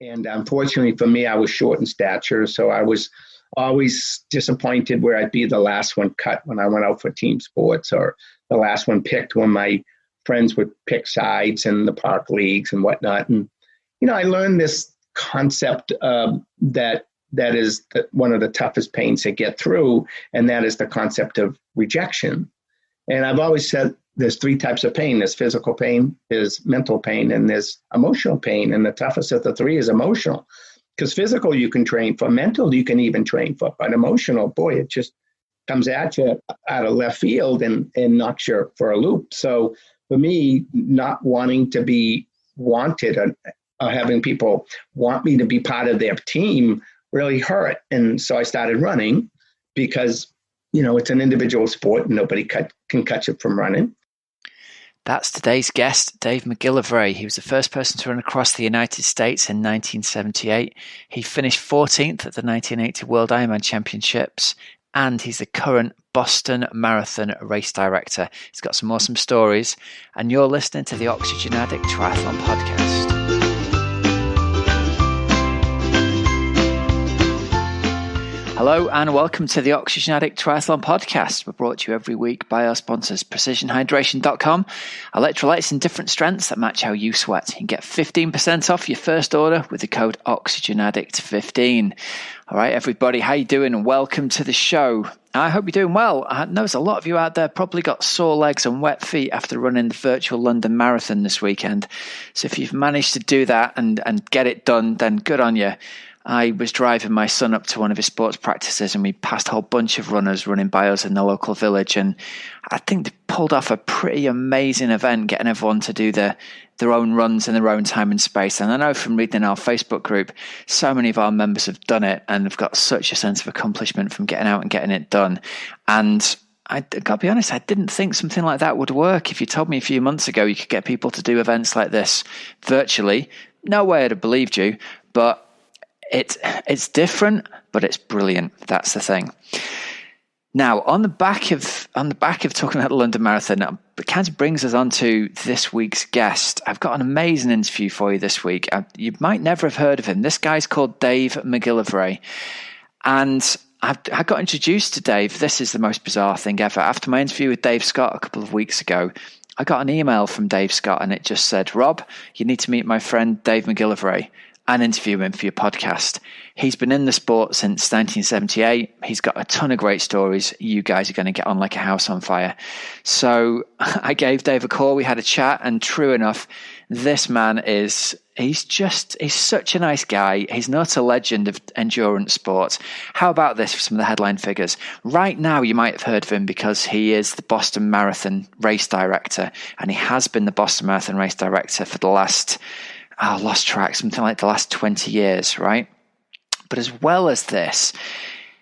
And unfortunately for me, I was short in stature. So I was always disappointed where I'd be the last one cut when I went out for team sports, or the last one picked when my friends would pick sides in the park leagues and whatnot. And, I learned this concept that is one of the toughest pains to get through, and that is the concept of rejection. And I've always said there's three types of pain. There's physical pain, there's mental pain, and there's emotional pain. And the toughest of the three is emotional. Because physical you can train for, mental you can even train for, but emotional, boy, it just comes at you out of left field and knocks you for a loop. So for me, not wanting to be wanted or having people want me to be part of their team really hurt. And so I started running because, it's an individual sport and nobody can cut you from running. That's today's guest, Dave McGillivray. He was the first person to run across the United States in 1978. He finished 14th at the 1980 World Ironman Championships, and he's the current Boston Marathon race director. He's got some awesome stories, and you're listening to the Oxygen Addict Triathlon Podcast. Hello and welcome to the Oxygen Addict Triathlon Podcast. We're brought to you every week by our sponsors, PrecisionHydration.com, electrolytes in different strengths that match how you sweat. You can get 15% off your first order with the code OxygenAddict15. All right, everybody, how you doing? And welcome to the show. I hope you're doing well. I know there's a lot of you out there probably got sore legs and wet feet after running the virtual London Marathon this weekend. So if you've managed to do that and get it done, then good on you. I was driving my son up to one of his sports practices and we passed a whole bunch of runners running by us in the local village. And I think they pulled off a pretty amazing event, getting everyone to do their own runs in their own time and space. And I know from reading our Facebook group, so many of our members have done it and have got such a sense of accomplishment from getting out and getting it done. And I got to be honest, I didn't think something like that would work. If you told me a few months ago you could get people to do events like this virtually, no way I'd have believed you. But it's different, but it's brilliant. That's the thing. Now, on the back of talking about the London Marathon, it kind of brings us on to this week's guest. I've got an amazing interview for you this week. You might never have heard of him. This guy's called Dave McGillivray, and I got introduced to Dave. This is the most bizarre thing ever. After my interview with Dave Scott a couple of weeks ago, I got an email from Dave Scott, and it just said, "Rob, you need to meet my friend Dave McGillivray and interview him for your podcast. He's been in the sport since 1978. He's got a ton of great stories. You guys are going to get on like a house on fire." So I gave Dave a call. We had a chat, and true enough, this man he's such a nice guy. He's not a legend of endurance sports. How about this for some of the headline figures? Right now, you might have heard of him because he is the Boston Marathon race director, and he has been the Boston Marathon race director for the last, lost track, something like the last 20 years, right? But as well as this,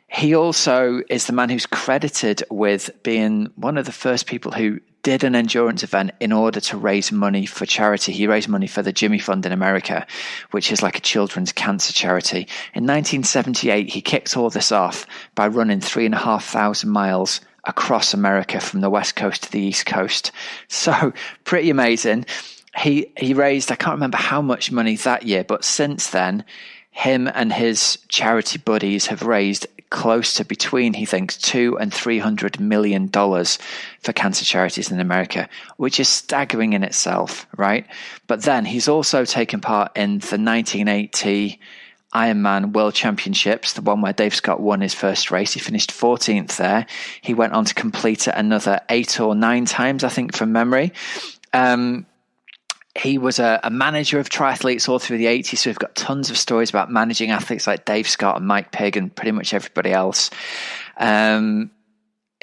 he also is the man who's credited with being one of the first people who did an endurance event in order to raise money for charity. He raised money for the Jimmy Fund in America, which is like a children's cancer charity. In 1978, he kicked all this off by running 3,500 miles across America from the West Coast to the East Coast. So pretty amazing. He raised, I can't remember how much money that year, but since then, him and his charity buddies have raised close to between, he thinks, $200 and $300 million for cancer charities in America, which is staggering in itself, right? But then he's also taken part in the 1980 Ironman World Championships, the one where Dave Scott won his first race. He finished 14th there. He went on to complete it another 8 or 9 times, I think, from memory. He was a manager of triathletes all through the 80s, so we've got tons of stories about managing athletes like Dave Scott and Mike Pigg and pretty much everybody else.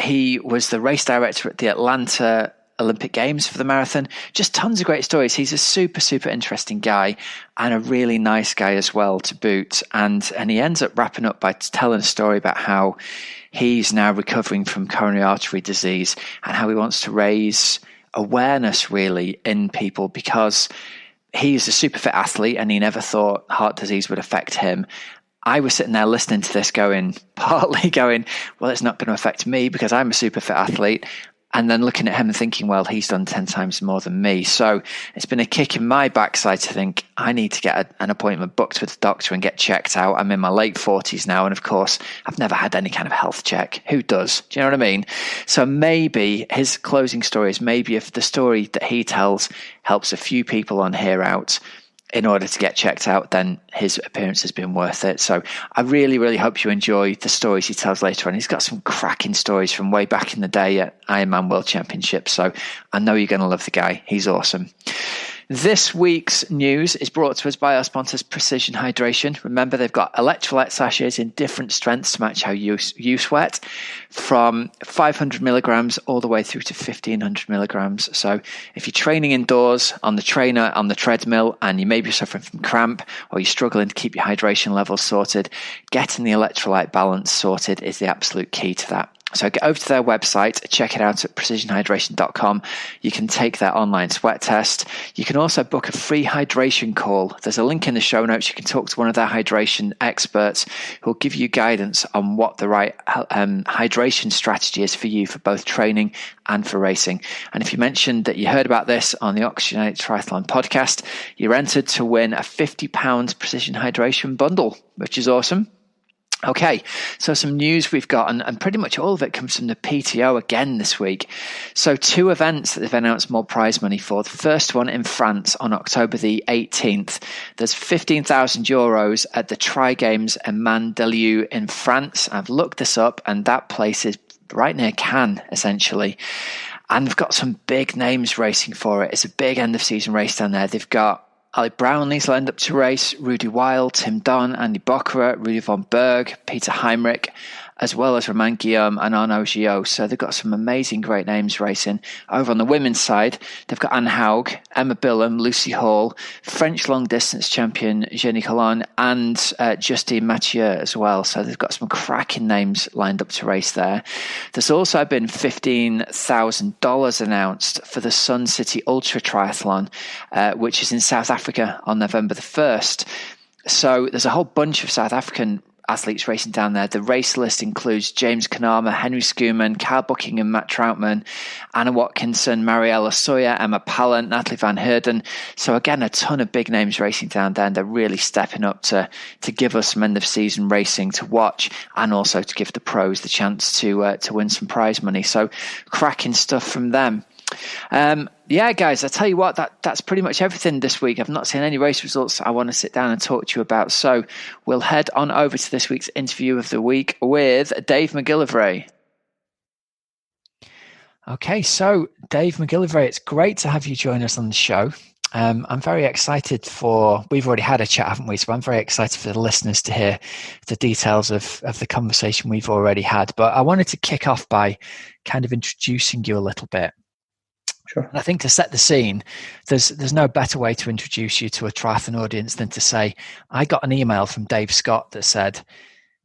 He was the race director at the Atlanta Olympic Games for the marathon. Just tons of great stories. He's a super, super interesting guy and a really nice guy as well to boot. And he ends up wrapping up by telling a story about how he's now recovering from coronary artery disease and how he wants to raise awareness really in people because he's a super fit athlete and he never thought heart disease would affect him. I was sitting there listening to this partly going, well, it's not going to affect me because I'm a super fit athlete. and then looking at him and thinking, well, he's done 10 times more than me. So it's been a kick in my backside to think I need to get an appointment booked with the doctor and get checked out. I'm in my late 40s now. And of course, I've never had any kind of health check. Who does? Do you know what I mean? So maybe his closing story is, maybe if the story that he tells helps a few people on here out in order to get checked out, then his appearance has been worth it. So I really, really hope you enjoy the stories he tells later on. He's got some cracking stories from way back in the day at Ironman World Championships. So I know you're going to love the guy. He's awesome. This week's news is brought to us by our sponsors, Precision Hydration. Remember, they've got electrolyte sachets in different strengths to match how you sweat, from 500 milligrams all the way through to 1500 milligrams. So if you're training indoors on the trainer, on the treadmill, and you may be suffering from cramp, or you're struggling to keep your hydration levels sorted, getting the electrolyte balance sorted is the absolute key to that. So get over to their website, check it out at precisionhydration.com. You can take their online sweat test. You can also book a free hydration call. There's a link in the show notes. You can talk to one of their hydration experts who will give you guidance on what the right hydration strategy is for you for both training and for racing. And if you mentioned that you heard about this on the Oxygen Addict Triathlon podcast, you're entered to win a £50 Precision Hydration bundle, which is awesome. Okay, so some news we've got, and pretty much all of it comes from the PTO again this week. So 2 events that they've announced more prize money for. The first one in France on October the 18th. There's 15,000 euros at the Tri Games in Mandelieu in France. I've looked this up, and that place is right near Cannes, essentially. And they've got some big names racing for it. It's a big end of season race down there. They've got Ali Brownlee's lined up to race, Rudy Weil, Tim Don, Andy Bockera, Rudy von Berg, Peter Heinrich, as well as Romain Guillaume and Arnaud Gillot. So they've got some amazing, great names racing. Over on the women's side, they've got Anne Haug, Emma Billam, Lucy Hall, French long-distance champion Jenny Collin, and Justine Mathieu as well. So they've got some cracking names lined up to race there. There's also been $15,000 announced for the Sun City Ultra Triathlon, which is in South Africa on November the 1st. So there's a whole bunch of South African athletes racing down there. The race list includes James Kanama, Henry Schoeman, Cal Buckingham, Matt Troutman, Anna Watkinson, Mariella Sawyer, Emma Pallant, Natalie Van Heerden. So again, a ton of big names racing down there, and they're really stepping up to give us some end of season racing to watch, and also to give the pros the chance to win some prize money. So cracking stuff from them. Yeah, guys, I tell you what, that's pretty much everything this week. I've not seen any race results I want to sit down and talk to you about. So we'll head on over to this week's interview of the week with Dave McGillivray. Okay, so Dave McGillivray, it's great to have you join us on the show. I'm very excited we've already had a chat, haven't we? So I'm very excited for the listeners to hear the details of the conversation we've already had. But I wanted to kick off by kind of introducing you a little bit. Sure. And I think to set the scene, there's no better way to introduce you to a triathlon audience than to say, I got an email from Dave Scott that said,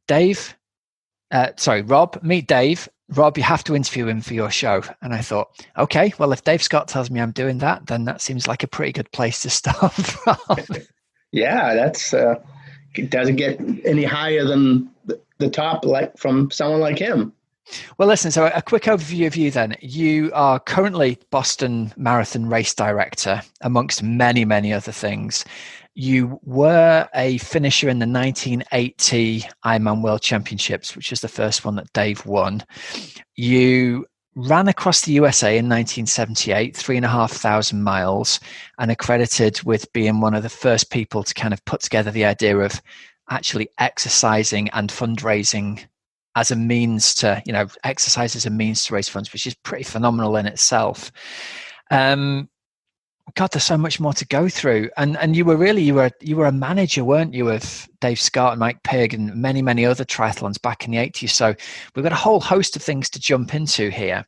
Rob, meet Dave. Rob, you have to interview him for your show. And I thought, okay, well, if Dave Scott tells me I'm doing that, then that seems like a pretty good place to start from. Yeah, that's it doesn't get any higher than the top, like from someone like him. Well, listen, so a quick overview of you then. You are currently Boston Marathon race director, amongst many, many other things. You were a finisher in the 1980 Ironman World Championships, which was the first one that Dave won. You ran across the USA in 1978, 3,500 miles, and accredited with being one of the first people to kind of put together the idea of actually exercising and fundraising as a means to, exercise as a means to raise funds, which is pretty phenomenal in itself. God, there's so much more to go through. And you were a manager, weren't you, of Dave Scott and Mike Pigg and many, many other triathlons back in the 80s. So we've got a whole host of things to jump into here.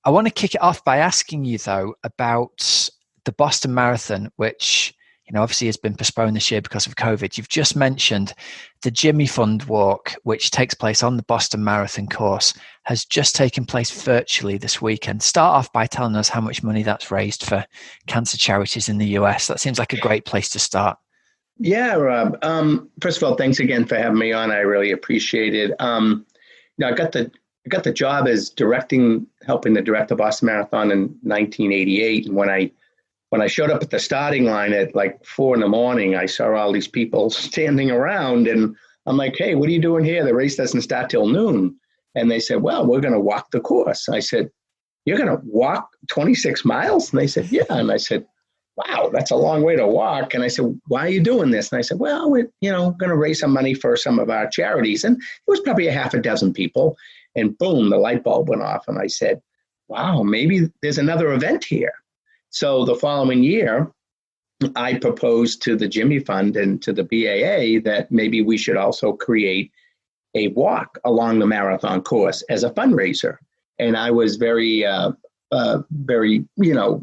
I want to kick it off by asking you, though, about the Boston Marathon, which obviously has been postponed this year because of COVID. You've just mentioned the Jimmy Fund Walk, which takes place on the Boston Marathon course, has just taken place virtually this weekend. Start off by telling us how much money that's raised for cancer charities in the US. That seems like a great place to start. Yeah, Rob. First of all, thanks again for having me on. I really appreciate it. I got the I got the job as helping to direct the Boston Marathon in 1988. And when I showed up at the starting line at like 4 a.m, I saw all these people standing around, and I'm like, hey, what are you doing here? The race doesn't start till noon. And they said, well, we're going to walk the course. I said, you're going to walk 26 miles? And they said, yeah. And I said, wow, that's a long way to walk. And I said, why are you doing this? And I said, well, we're, going to raise some money for some of our charities. And it was probably a half a dozen people. And boom, the light bulb went off. And I said, wow, maybe there's another event here. So the following year, I proposed to the Jimmy Fund and to the BAA that maybe we should also create a walk along the marathon course as a fundraiser. And I was very, very,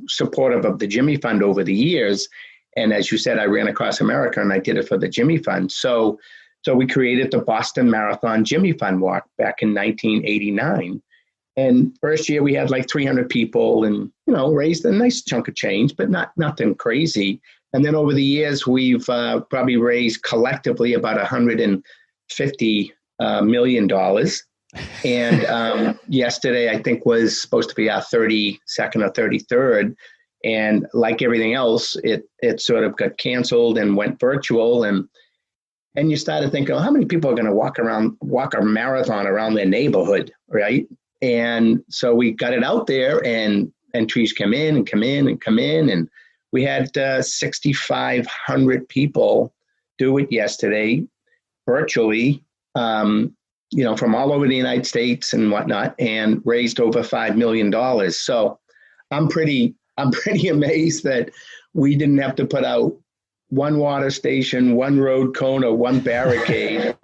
supportive of the Jimmy Fund over the years. And as you said, I ran across America and I did it for the Jimmy Fund. So we created the Boston Marathon Jimmy Fund Walk back in 1989. And first year we had like 300 people and, raised a nice chunk of change, but nothing crazy. And then over the years, we've probably raised collectively about $150 million. And yesterday, I think, was supposed to be our 32nd or 33rd. And like everything else, it sort of got canceled and went virtual. And you started thinking, how many people are going to walk a marathon around their neighborhood, right? And so we got it out there, and entries come in. And we had 6,500 people do it yesterday virtually, from all over the United States and whatnot, and raised over $5 million. So I'm pretty amazed that we didn't have to put out one water station, one road cone, or one barricade,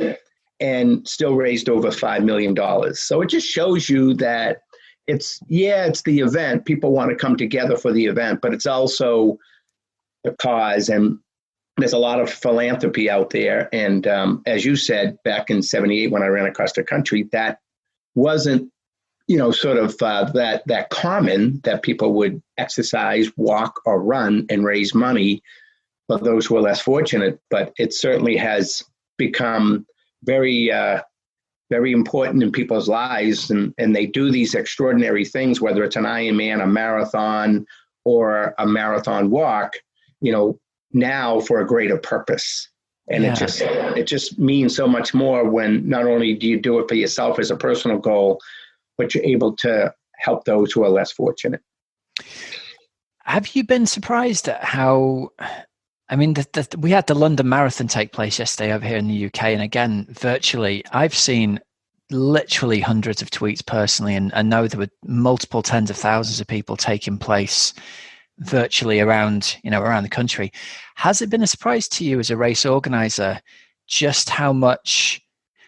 and still raised over $5 million. So it just shows you that it's the event. People want to come together for the event, but it's also the cause. And there's a lot of philanthropy out there. And as you said, back in 78, when I ran across the country, that wasn't, that common that people would exercise, walk, or run and raise money for those who are less fortunate. But it certainly has become very, very important in people's lives. And they do these extraordinary things, whether it's an Ironman, a marathon, or a marathon walk, now for a greater purpose. And it just means so much more when not only do you do it for yourself as a personal goal, but you're able to help those who are less fortunate. Have you been surprised at how, we had the London Marathon take place yesterday over here in the UK. And again, virtually, I've seen literally hundreds of tweets personally, and I know there were multiple tens of thousands of people taking place virtually around the country. Has it been a surprise to you as a race organizer just how much,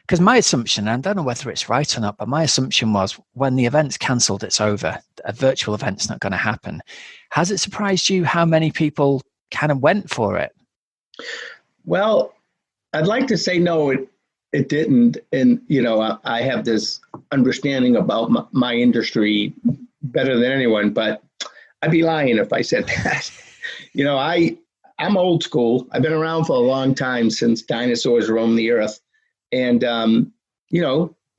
because my assumption, and I don't know whether it's right or not, but my assumption was when the event's cancelled, it's over. A virtual event's not going to happen. Has it surprised you how many people kind of went for it? Well, I'd like to say no, it didn't. And, I have this understanding about my industry better than anyone, but I'd be lying if I said that. I'm old school. I've been around for a long time, since dinosaurs roamed the earth. And,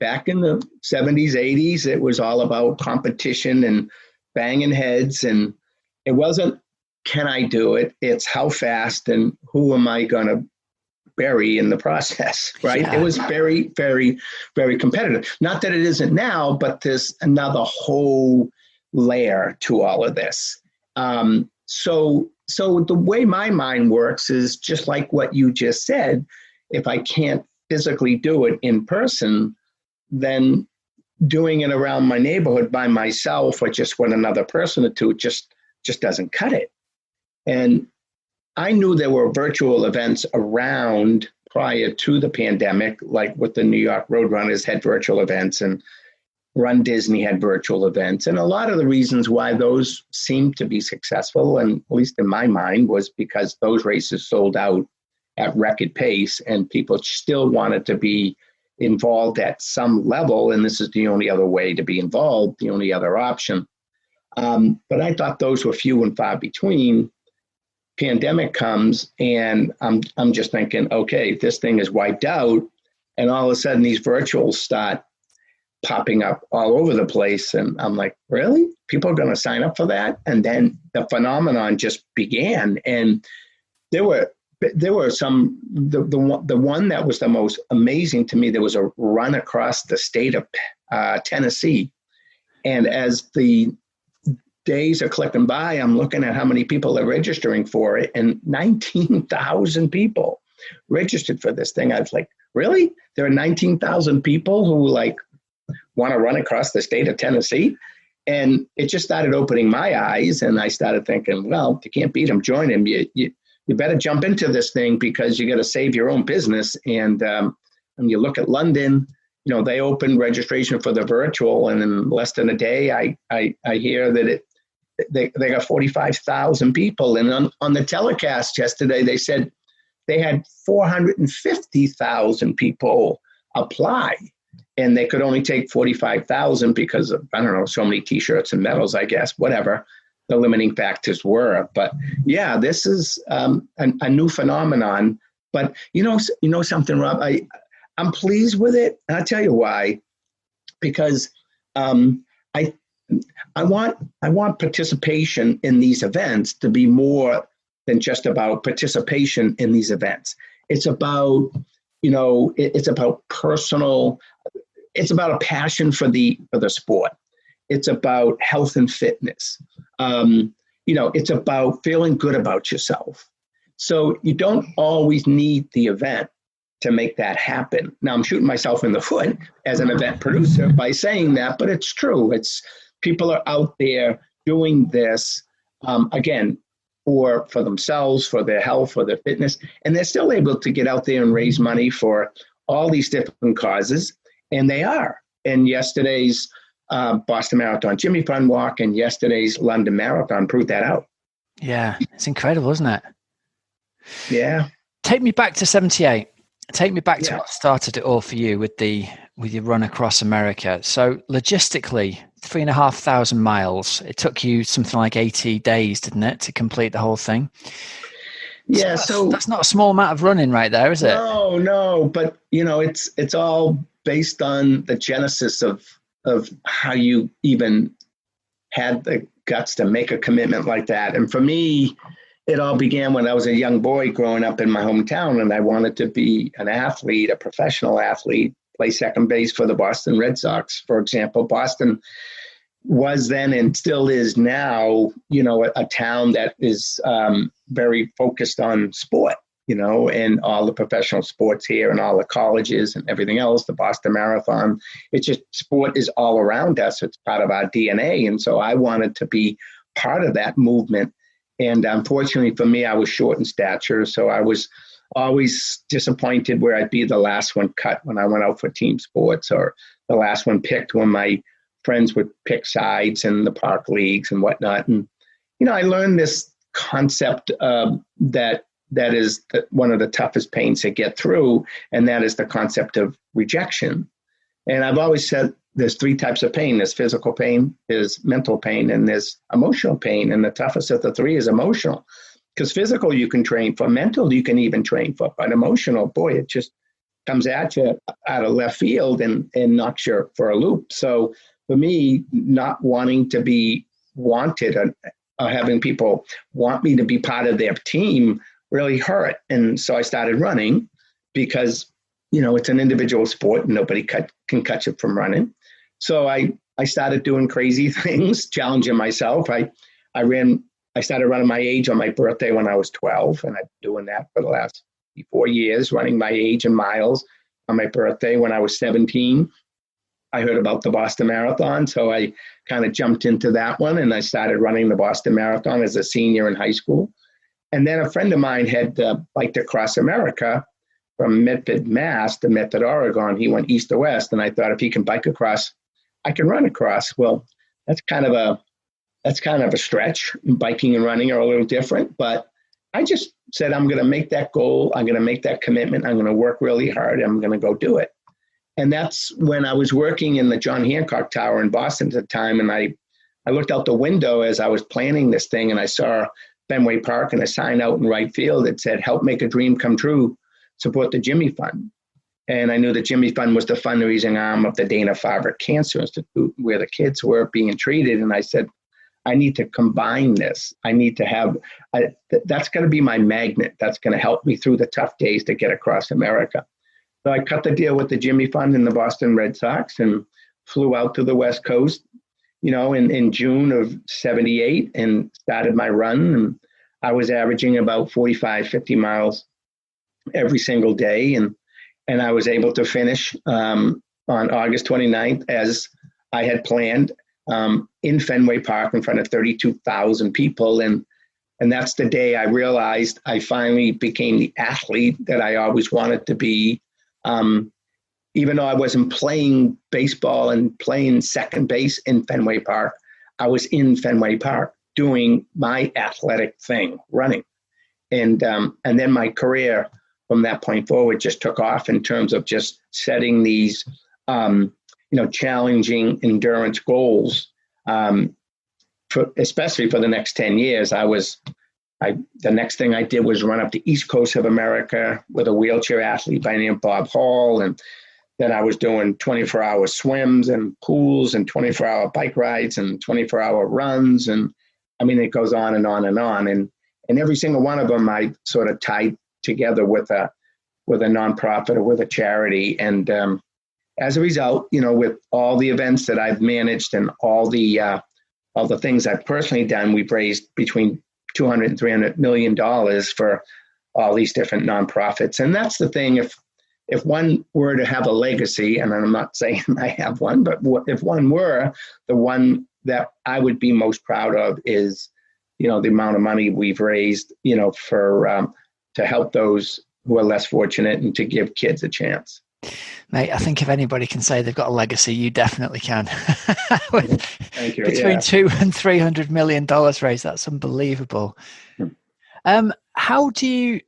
back in the 70s, 80s, it was all about competition and banging heads. And it wasn't, can I do it? It's how fast and who am I going to bury in the process, right? Yeah. It was very, very, very competitive. Not that it isn't now, but there's another whole layer to all of this. So the way my mind works is just like what you just said. If I can't physically do it in person, then doing it around my neighborhood by myself or just with another person or two just doesn't cut it. And I knew there were virtual events around prior to the pandemic, like with the New York Roadrunners had virtual events, and Run Disney had virtual events. And a lot of the reasons why those seemed to be successful, and at least in my mind, was because those races sold out at record pace and people still wanted to be involved at some level. And this is the only other way to be involved, the only other option. But I thought those were few and far between. Pandemic comes and I'm just thinking, okay, this thing is wiped out. And all of a sudden these virtuals start popping up all over the place. And I'm like, really? People are going to sign up for that? And then the phenomenon just began. And there were some, the one that was the most amazing to me, there was a run across the state of Tennessee. And as the days are clicking by, I'm looking at how many people are registering for it, and 19,000 people registered for this thing. I was like, really? There are 19,000 people who want to run across the state of Tennessee? And it just started opening my eyes, and I started thinking, well, you can't beat them, join them. You better jump into this thing, because you got to save your own business. And when you look at London, they opened registration for the virtual, and in less than a day, I hear that they got 45,000 people. And on the telecast yesterday, they said they had 450,000 people apply, and they could only take 45,000 because of, I don't know, so many T-shirts and medals, I guess, whatever the limiting factors were. But yeah, this is a new phenomenon. But you know something, Rob, I'm pleased with it. And I'll tell you why. Because I want participation in these events to be more than just about participation in these events. It's about, it's about personal, it's about a passion for the sport. It's about health and fitness. It's about feeling good about yourself. So you don't always need the event to make that happen. Now, I'm shooting myself in the foot as an event producer by saying that, but it's true. People are out there doing this, again, for themselves, for their health, for their fitness, and they're still able to get out there and raise money for all these different causes, and they are. And yesterday's Boston Marathon Jimmy Fund Walk and yesterday's London Marathon proved that out. Yeah, it's incredible, isn't it? Yeah. Take me back to 78. Take me back to what started it all for you with your run across America. So logistically, 3,500 miles. It took you something like 80 days, didn't it, to complete the whole thing? Yeah. So that's not a small amount of running right there, is it? No. But it's all based on the genesis of how you even had the guts to make a commitment like that. And for me, it all began when I was a young boy growing up in my hometown, and I wanted to be an athlete, a professional athlete, play second base for the Boston Red Sox, for example. Boston was then and still is now, a town that is very focused on sport, and all the professional sports here and all the colleges and everything else, the Boston Marathon. It's just sport is all around us. It's part of our DNA. And so I wanted to be part of that movement. And unfortunately for me, I was short in stature. So I was always disappointed where I'd be the last one cut when I went out for team sports, or the last one picked when my friends would pick sides in the park leagues and whatnot. And, I learned this concept that is one of the toughest pains to get through. And that is the concept of rejection. And I've always said there's three types of pain. There's physical pain, there's mental pain, and there's emotional pain. And the toughest of the three is emotional. Because physical you can train for, mental you can even train for, but emotional, boy, it just comes at you out of left field and knocks you for a loop. So for me, not wanting to be wanted or having people want me to be part of their team really hurt. And so I started running because, it's an individual sport and nobody can cut you from running. So I started doing crazy things, challenging myself. I started running my age on my birthday when I was 12, and I've been doing that for the last 4 years, running my age in miles on my birthday. When I was 17, I heard about the Boston Marathon, so I kind of jumped into that one, and I started running the Boston Marathon as a senior in high school. And then a friend of mine had biked across America from Medford, Mass to Medford, Oregon. He went east to west, and I thought if he can bike across, I can run across. Well, that's kind of a stretch. Biking and running are a little different, but I just said, I'm going to make that goal. I'm going to make that commitment. I'm going to work really hard. I'm going to go do it. And that's when I was working in the John Hancock Tower in Boston at the time. And I looked out the window as I was planning this thing, and I saw Fenway Park and a sign out in right field that said, help make a dream come true, support the Jimmy Fund. And I knew that Jimmy Fund was the fundraising arm of the Dana-Farber Cancer Institute, where the kids were being treated. And I said, I need to combine this. I need to have, that's going to be my magnet. That's going to help me through the tough days to get across America. So I cut the deal with the Jimmy Fund and the Boston Red Sox and flew out to the West Coast, in June of 78 and started my run. And I was averaging about 45, 50 miles every single day. And I was able to finish on August 29th as I had planned in Fenway Park in front of 32,000 people. And that's the day I realized I finally became the athlete that I always wanted to be. Even though I wasn't playing baseball and playing second base in Fenway Park, I was in Fenway Park doing my athletic thing, running. And then my career from that point forward just took off in terms of just setting these, challenging endurance goals, especially for the next 10 years. The next thing I did was run up the East Coast of America with a wheelchair athlete by the name of Bob Hall. And then I was doing 24-hour swims and pools and 24-hour bike rides and 24-hour runs. And I mean, it goes on and on and on. And every single one of them I sort of tied together with a nonprofit or with a charity. And as a result, with all the events that I've managed and all the things I've personally done, we've raised between $200 and $300 million for all these different nonprofits. And that's the thing. If one were to have a legacy, and I'm not saying I have one, but if one were, the one that I would be most proud of is, the amount of money we've raised, for to help those who are less fortunate and to give kids a chance. Mate, I think if anybody can say they've got a legacy, you definitely can. Thank you. Between $200 and $300 million raised, that's unbelievable. How do you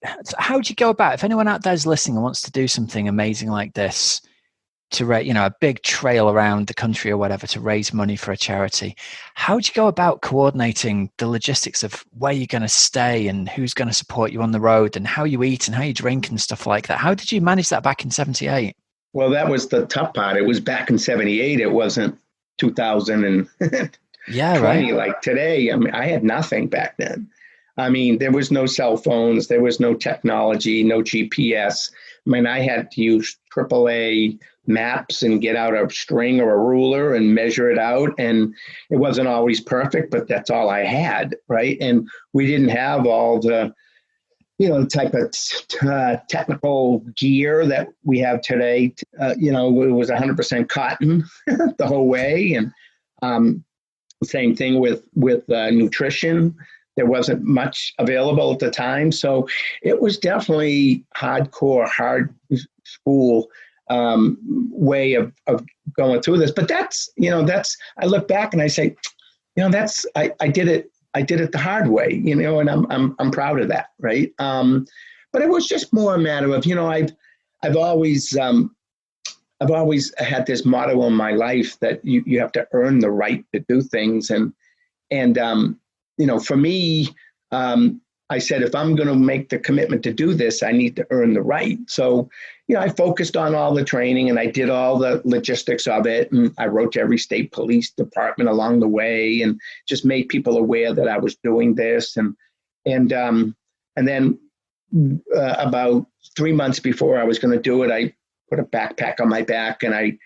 go about, if anyone out there is listening and wants to do something amazing like this, to raise, a big trail around the country or whatever to raise money for a charity, how do you go about coordinating the logistics of where you're going to stay and who's going to support you on the road and how you eat and how you drink and stuff like that? How did you manage that back in 78? Well, that was the tough part. It was back in 78. It wasn't 2020 right. Like today. I mean, I had nothing back then. I mean, there was no cell phones. There was no technology, no GPS. I mean, I had to use AAA maps and get out a string or a ruler and measure it out. And it wasn't always perfect, but that's all I had, right? And we didn't have all the, type of technical gear that we have today. It was 100% cotton the whole way. And same thing with nutrition. There wasn't much available at the time. So it was definitely hardcore, hard school way of going through this. But that's, I look back and I say, I did it the hard way, and I'm proud of that. Right. But it was just more a matter of, I've always had this motto in my life that you have to earn the right to do things. And for me, I said, if I'm going to make the commitment to do this, I need to earn the right. So, I focused on all the training and I did all the logistics of it. And I wrote to every state police department along the way and just made people aware that I was doing this. And then about 3 months before I was going to do it, I put a backpack on my back and I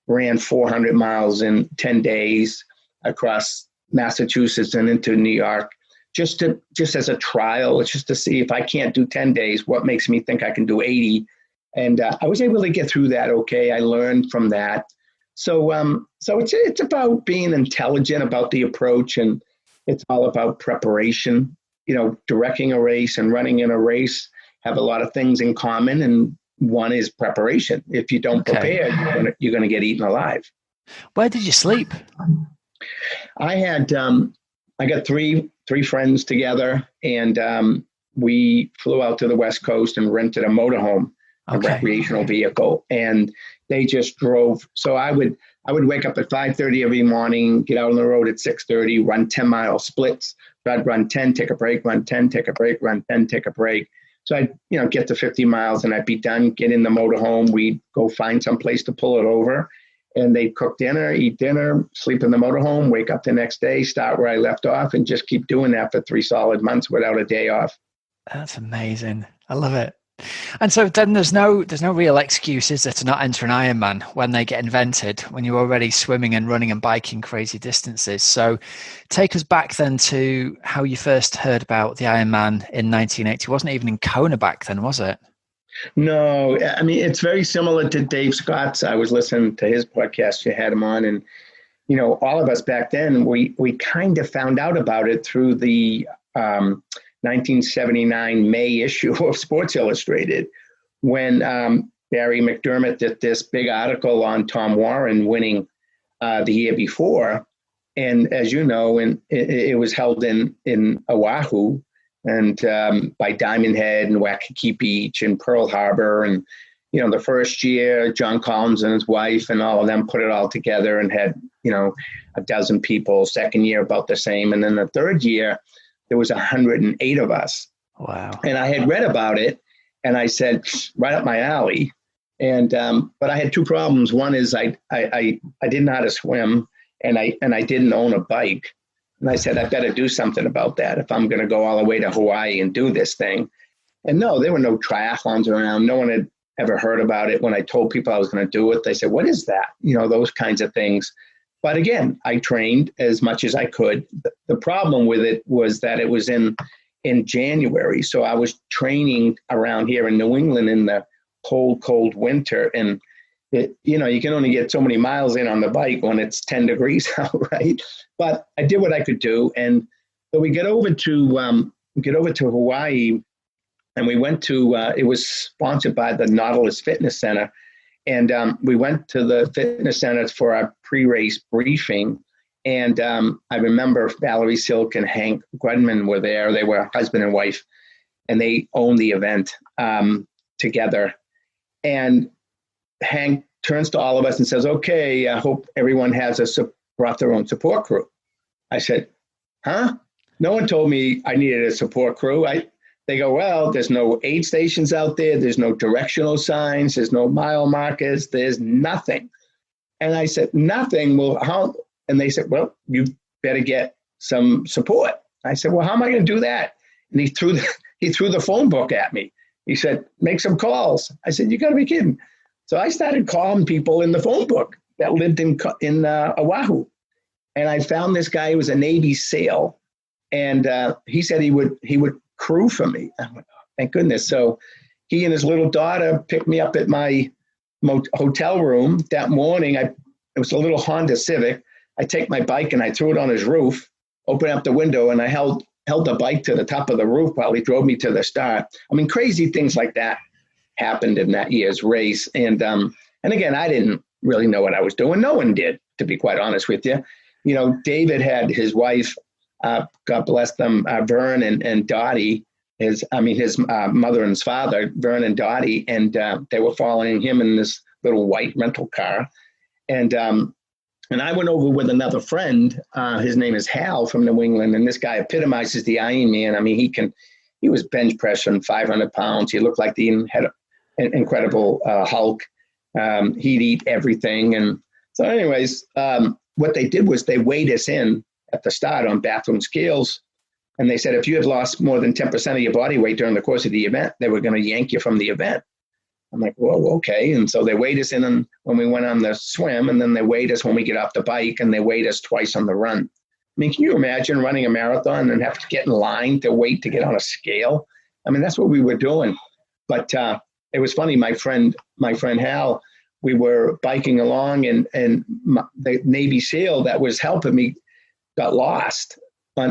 ran 400 miles in 10 days across Massachusetts and into New York. Just as a trial, just to see if I can't do 10 days, what makes me think I can do 80. And I was able to get through that. Okay. I learned from that. So it's about being intelligent about the approach, and it's all about preparation. Directing a race and running in a race have a lot of things in common. And one is preparation. If you don't prepare, you're going to get eaten alive. Where did you sleep? I got three friends together, and we flew out to the West Coast and rented a motorhome, a recreational vehicle, and they just drove. So I would wake up at 5:30 every morning, get out on the road at 6:30, run 10-mile splits. So I'd run 10, take a break, run 10, take a break, run 10, take a break. So I'd, get to 50 miles and I'd be done, get in the motorhome. We'd go find some place to pull it over, and they'd cook dinner, eat dinner, sleep in the motorhome, wake up the next day, start where I left off, and just keep doing that for 3 solid months without a day off. That's amazing. I love it. And so then there's no real excuses to not enter an Ironman when they get invented, when you're already swimming and running and biking crazy distances. So take us back then to how you first heard about the Ironman in 1980. It wasn't even in Kona back then, was it? No, I mean, it's very similar to Dave Scott's. I was listening to his podcast. You had him on, and, all of us back then, we kind of found out about it through the 1979 May issue of Sports Illustrated, when Barry McDermott did this big article on Tom Warren winning the year before. And as you know, it was held in Oahu, and by Diamond Head and Waikiki Beach and Pearl Harbor. And, the first year, John Collins and his wife and all of them put it all together and had, a dozen people. Second year, about the same. And then the third year, there was 108 of us. Wow. And I had read about it, and I said, right up my alley. And, but I had 2 problems. One is I didn't know how to swim, and I didn't own a bike. And I said, I better do something about that if I'm going to go all the way to Hawaii and do this thing. And no, there were no triathlons around. No one had ever heard about it. When I told people I was going to do it, they said, what is that? Those kinds of things. But again, I trained as much as I could. The problem with it was that it was in January. So I was training around here in New England in the cold winter. And, you can only get so many miles in on the bike when it's 10 degrees out, right? But I did what I could do. And so we get over to Hawaii, and we went to, it was sponsored by the Nautilus Fitness Center. And we went to the fitness center for our pre-race briefing. And I remember Valerie Silk and Hank Grudman were there. They were husband and wife, and they owned the event together. And Hank turns to all of us and says, okay, I hope everyone brought their own support crew. I said, huh? No one told me I needed a support crew. They go, well, there's no aid stations out there. There's no directional signs. There's no mile markers. There's nothing. And I said, nothing? Well, how? And they said, well, you better get some support. I said, well, how am I going to do that? And he threw the phone book at me. He said, make some calls. I said, you got to be kidding. So I started calling people in the phone book that lived in Oahu. And I found this guy who was a Navy SEAL. And he said he would crew for me. I went, oh, thank goodness. So he and his little daughter picked me up at my hotel room that morning. It was a little Honda Civic. I take my bike and I threw it on his roof, opened up the window, and I held the bike to the top of the roof while he drove me to the start. I mean, crazy things like that happened in that year's race. And again, I didn't really know what I was doing. No one did, to be quite honest with you. David had his wife, God bless them, Vern and Dottie, his mother and his father, Vern and Dottie, and they were following him in this little white rental car. And I went over with another friend. His name is Hal from New England, and this guy epitomizes the Ironman. I mean, he was bench pressing 500 pounds. He looked like the incredible Hulk. He'd eat everything. And so anyways, what they did was they weighed us in at the start on bathroom scales. And they said, if you had lost more than 10% of your body weight during the course of the event, they were going to yank you from the event. I'm like, whoa, okay. And so they weighed us in when we went on the swim, and then they weighed us when we get off the bike, and they weighed us twice on the run. I mean, can you imagine running a marathon and have to get in line to wait to get on a scale? I mean, that's what we were doing. But it was funny. My friend Hal, we were biking along, and the Navy SEAL that was helping me got lost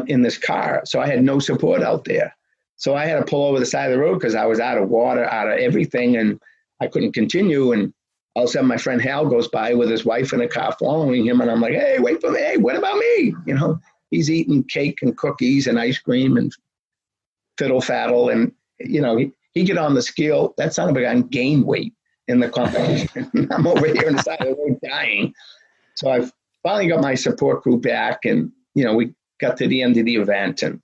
in this car. So I had no support out there. So I had to pull over the side of the road because I was out of water, out of everything, and I couldn't continue. And all of a sudden my friend Hal goes by with his wife in a car following him. And I'm like, hey, wait for me. Hey, what about me? He's eating cake and cookies and ice cream and fiddle faddle. And, he get on the scale. That son of a gun gained weight in the competition. I'm over here on the side of the road dying. So I finally got my support crew back, and, we got to the end of the event, and,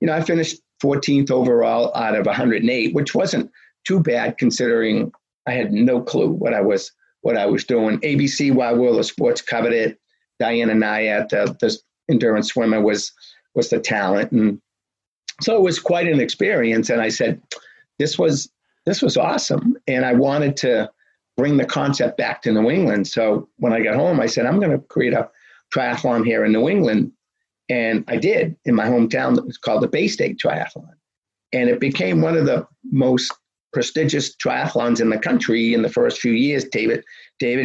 I finished 14th overall out of 108, which wasn't too bad considering I had no clue what I was doing. ABC Wide World of Sports covered it. Diana Nyat, the endurance swimmer, was the talent, and so it was quite an experience. And I said, this was awesome, and I wanted to bring the concept back to New England. So when I got home, I said, I'm going to create a triathlon here in New England. And I did in my hometown. That was called the Bay State Triathlon. And it became one of the most prestigious triathlons in the country in the first few years. David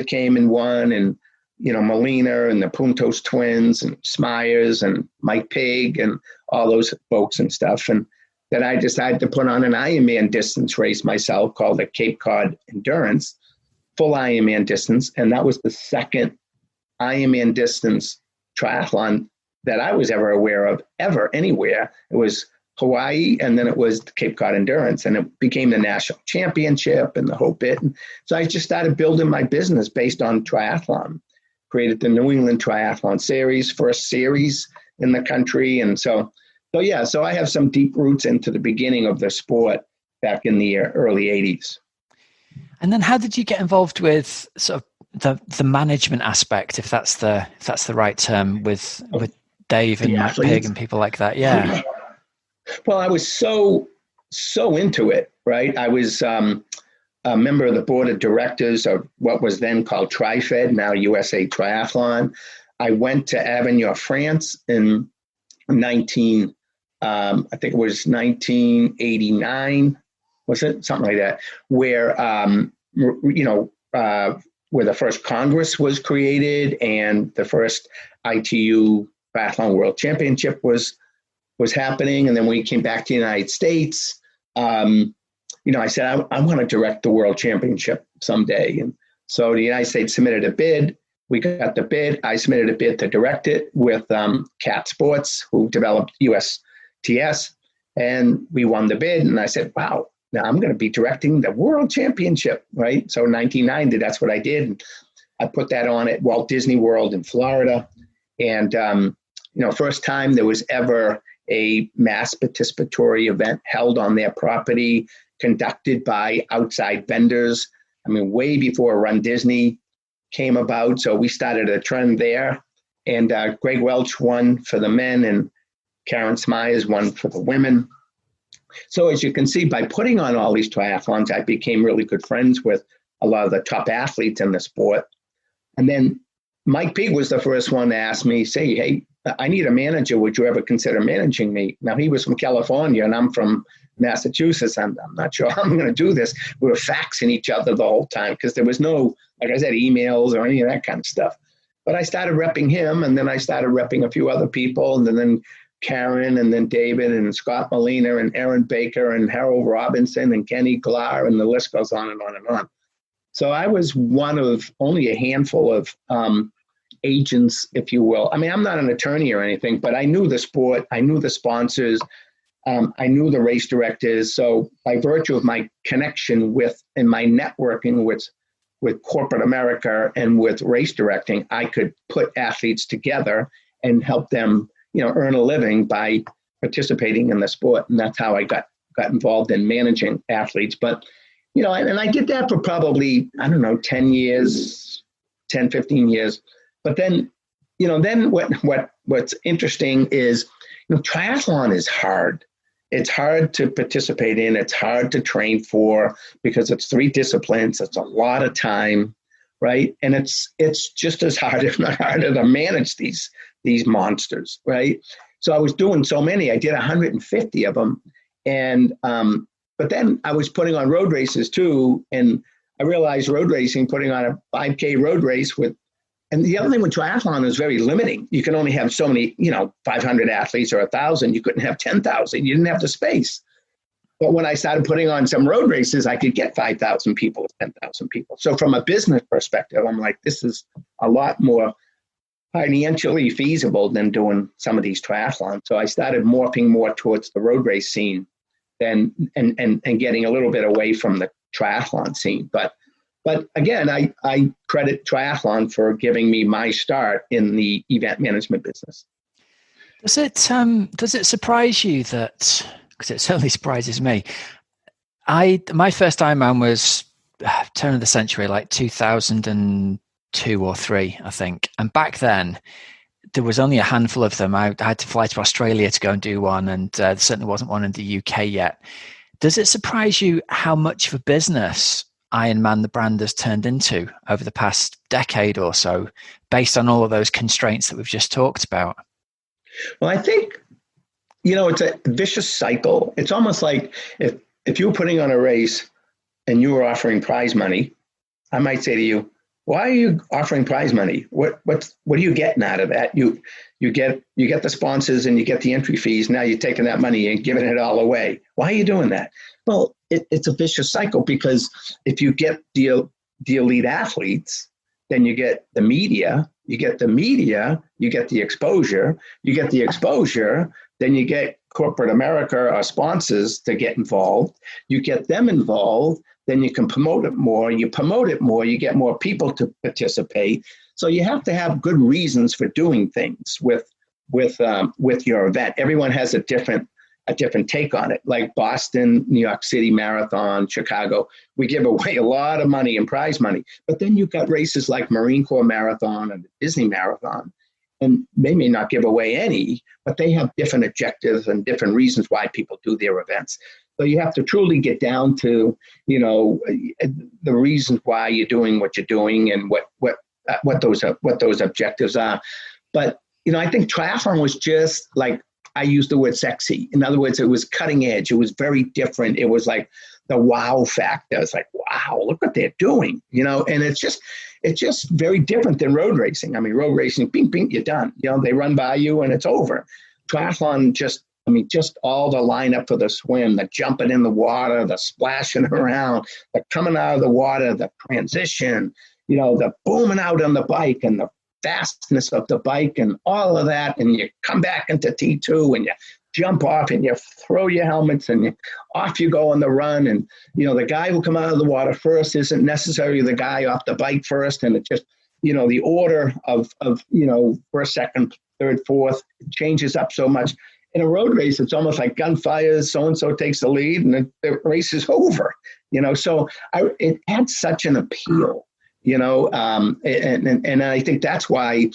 came and won, and, Molina and the Puntos twins and Smyers and Mike Pig and all those folks and stuff. And then I decided to put on an Ironman distance race myself called the Cape Cod Endurance, full Ironman distance. And that was the second Ironman distance triathlon that I was ever aware of, ever, anywhere. It was Hawaii, and then it was the Cape Cod Endurance, and it became the national championship and the whole bit. And so I just started building my business based on triathlon, created the New England Triathlon Series, first series in the country. And so I have some deep roots into the beginning of the sport back in the early 80s. And then how did you get involved with sort of the management aspect, if that's the right term, with Dave and Mike Pig and people like that? Yeah. Well, I was so into it, right? I was a member of the board of directors of what was then called TriFed, now USA Triathlon. I went to Avignon, France in I think it was 1989, was it? Something like that, where, where the first Congress was created and the first ITU Triathlon World Championship was happening. And then when we came back to the United States, I said, I want to direct the World Championship someday. And so the United States submitted a bid. We got the bid. I submitted a bid to direct it with Cat Sports, who developed USTS, and we won the bid. And I said, wow, now I'm going to be directing the World Championship, right? So in 1990, that's what I did. And I put that on at Walt Disney World in Florida. And, first time there was ever a mass participatory event held on their property, conducted by outside vendors. I mean, way before Run Disney came about. So we started a trend there. And Greg Welch won for the men, and Karen Smyers won for the women. So as you can see, by putting on all these triathlons, I became really good friends with a lot of the top athletes in the sport. And then Mike Pig was the first one to ask me, say, hey, I need a manager. Would you ever consider managing me? Now, he was from California and I'm from Massachusetts. I'm not sure how I'm going to do this. We were faxing each other the whole time because there was no, like I said, emails or any of that kind of stuff. But I started repping him, and then I started repping a few other people, and then Karen, and then David, and Scott Molina, and Aaron Baker, and Harold Robinson, and Kenny Glar, and the list goes on and on and on. So I was one of only a handful of agents, if you will. I mean, I'm not an attorney or anything, but I knew the sport. I knew the sponsors. I knew the race directors. So by virtue of my connection with and my networking with corporate America and with race directing, I could put athletes together and help them, earn a living by participating in the sport. And that's how I got involved in managing athletes. But, and I did that for probably, 10 years, 10, 15 years. But then, then what's interesting is, triathlon is hard. It's hard to participate in. It's hard to train for because it's 3 disciplines. It's a lot of time, right? And it's just as hard, if not harder, to manage these monsters, right? So I was doing so many. I did 150 of them, and but then I was putting on road races too, and I realized road racing, putting on a 5K road race with. And the other thing with triathlon is very limiting. You can only have so many, 500 athletes or 1,000. You couldn't have 10,000. You didn't have the space. But when I started putting on some road races, I could get 5,000 people, 10,000 people. So from a business perspective, I'm like, this is a lot more financially feasible than doing some of these triathlons. So I started morphing more towards the road race scene and getting a little bit away from the triathlon scene. But again, I credit triathlon for giving me my start in the event management business. Does it surprise you that because it certainly surprises me. My first Ironman was turn of the century, like 2002 or 3, I think. And back then, there was only a handful of them. I had to fly to Australia to go and do one, and there certainly wasn't one in the UK yet. Does it surprise you how much of a business Ironman, the brand, has turned into over the past decade or so, based on all of those constraints that we've just talked about? Well, I think, it's a vicious cycle. It's almost like if you were putting on a race and you were offering prize money, I might say to you, why are you offering prize money? What are you getting out of that? You get the sponsors and you get the entry fees. Now you're taking that money and giving it all away. Why are you doing that? Well, it's a vicious cycle, because if you get the elite athletes, then you get the media. You get the media, you get the exposure. You get the exposure, then you get corporate America or sponsors to get involved. You get them involved, then you can promote it more. You promote it more, you get more people to participate. So you have to have good reasons for doing things with your event. Everyone has a different take on it. Like Boston, New York City Marathon, Chicago, we give away a lot of money and prize money. But then you've got races like Marine Corps Marathon and Disney Marathon, and they may not give away any, but they have different objectives and different reasons why people do their events. So you have to truly get down to, the reasons why you're doing what you're doing and what those objectives are. But, I think triathlon was just like, I use the word sexy. In other words, it was cutting edge. It was very different. It was like the wow factor. It's like, wow, look what they're doing, and it's just very different than road racing. I mean, road racing, bing, bing, you're done. They run by you and it's over. Triathlon, just all the lineup for the swim, the jumping in the water, the splashing around, the coming out of the water, the transition, the booming out on the bike and the fastness of the bike and all of that. And you come back into T2 and you jump off and you throw your helmets and off you go on the run. And, the guy who come out of the water first isn't necessarily the guy off the bike first. And it just, the order of first, second, third, fourth changes up so much. In a road race, it's almost like gunfire. So-and-so takes the lead and the race is over, so it had such an appeal. And I think that's why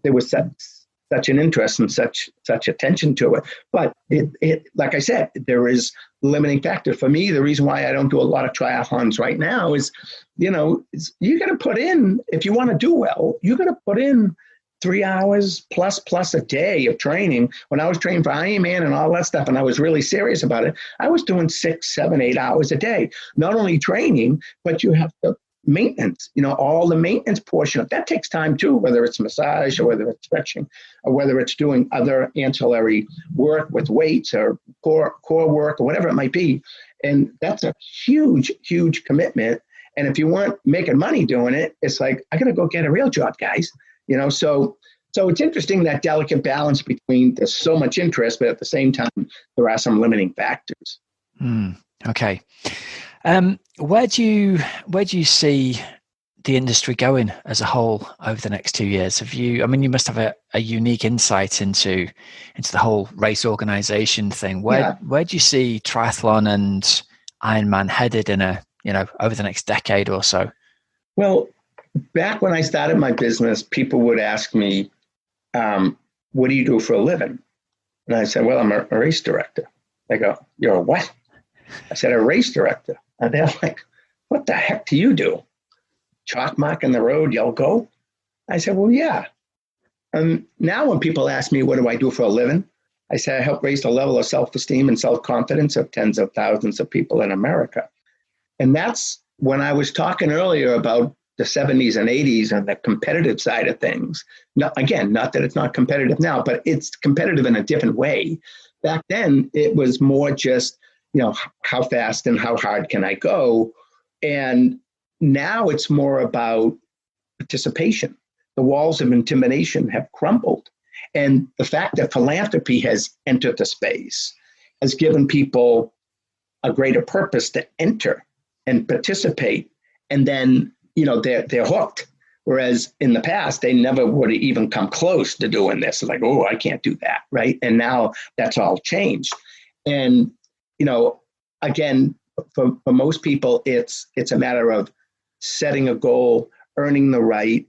there was such an interest and such attention to it. But it like I said, there is limiting factor for me. The reason why I don't do a lot of triathlons right now is, you got to put in, if you want to do well, you got to put in 3 hours plus a day of training. When I was training for Ironman and all that stuff, and I was really serious about it, I was doing 6, 7, 8 hours a day. Not only training, but you have to maintenance, all the maintenance portion of that takes time too, whether it's massage or whether it's stretching or whether it's doing other ancillary work with weights or core work or whatever it might be. And that's a huge, huge commitment. And if you weren't making money doing it, it's like, I got to go get a real job, guys. So it's interesting, that delicate balance between there's so much interest, but at the same time, there are some limiting factors. Okay. Where do you see the industry going as a whole over the next 2 years? You must have a unique insight into the whole race organization thing. Where do you see triathlon and Ironman headed in over the next decade or so? Well, back when I started my business, people would ask me, what do you do for a living? And I said, well, I'm a race director. They go, you're a what? I said, a race director. And they're like, what the heck do you do? Chalk mark in the road, you'll go? I said, well, yeah. And now when people ask me, what do I do for a living? I say, I help raise the level of self-esteem and self-confidence of tens of thousands of people in America. And that's when I was talking earlier about the 70s and 80s and the competitive side of things. Not that it's not competitive now, but it's competitive in a different way. Back then, it was more just, how fast and how hard can I go? And now it's more about participation. The walls of intimidation have crumbled. And the fact that philanthropy has entered the space has given people a greater purpose to enter and participate. And then, they're hooked. Whereas in the past, they never would have even come close to doing this. Like, oh, I can't do that, right? And now that's all changed. And again, for most people, it's a matter of setting a goal, earning the right,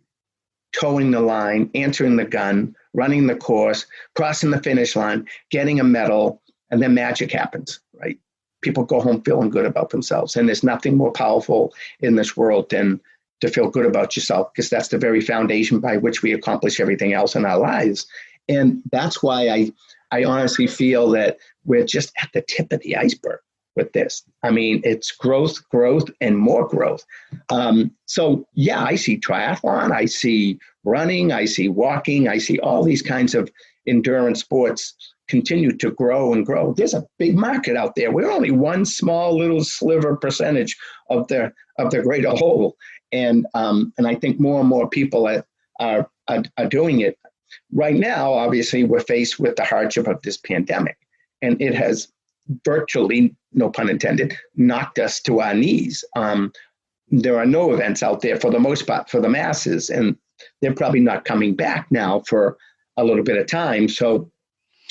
towing the line, answering the gun, running the course, crossing the finish line, getting a medal, and then magic happens, right? People go home feeling good about themselves. And there's nothing more powerful in this world than to feel good about yourself, because that's the very foundation by which we accomplish everything else in our lives. And that's why I honestly feel that we're just at the tip of the iceberg with this. I mean, it's growth, and more growth. So yeah, I see triathlon, I see running, I see walking, I see all these kinds of endurance sports continue to grow and grow. There's a big market out there. We're only one small little sliver percentage of the greater whole. And I think more and more people are doing it. Right now, obviously, we're faced with the hardship of this pandemic, and it has virtually, no pun intended, knocked us to our knees. There are no events out there for the most part for the masses, and they're probably not coming back now for a little bit of time. So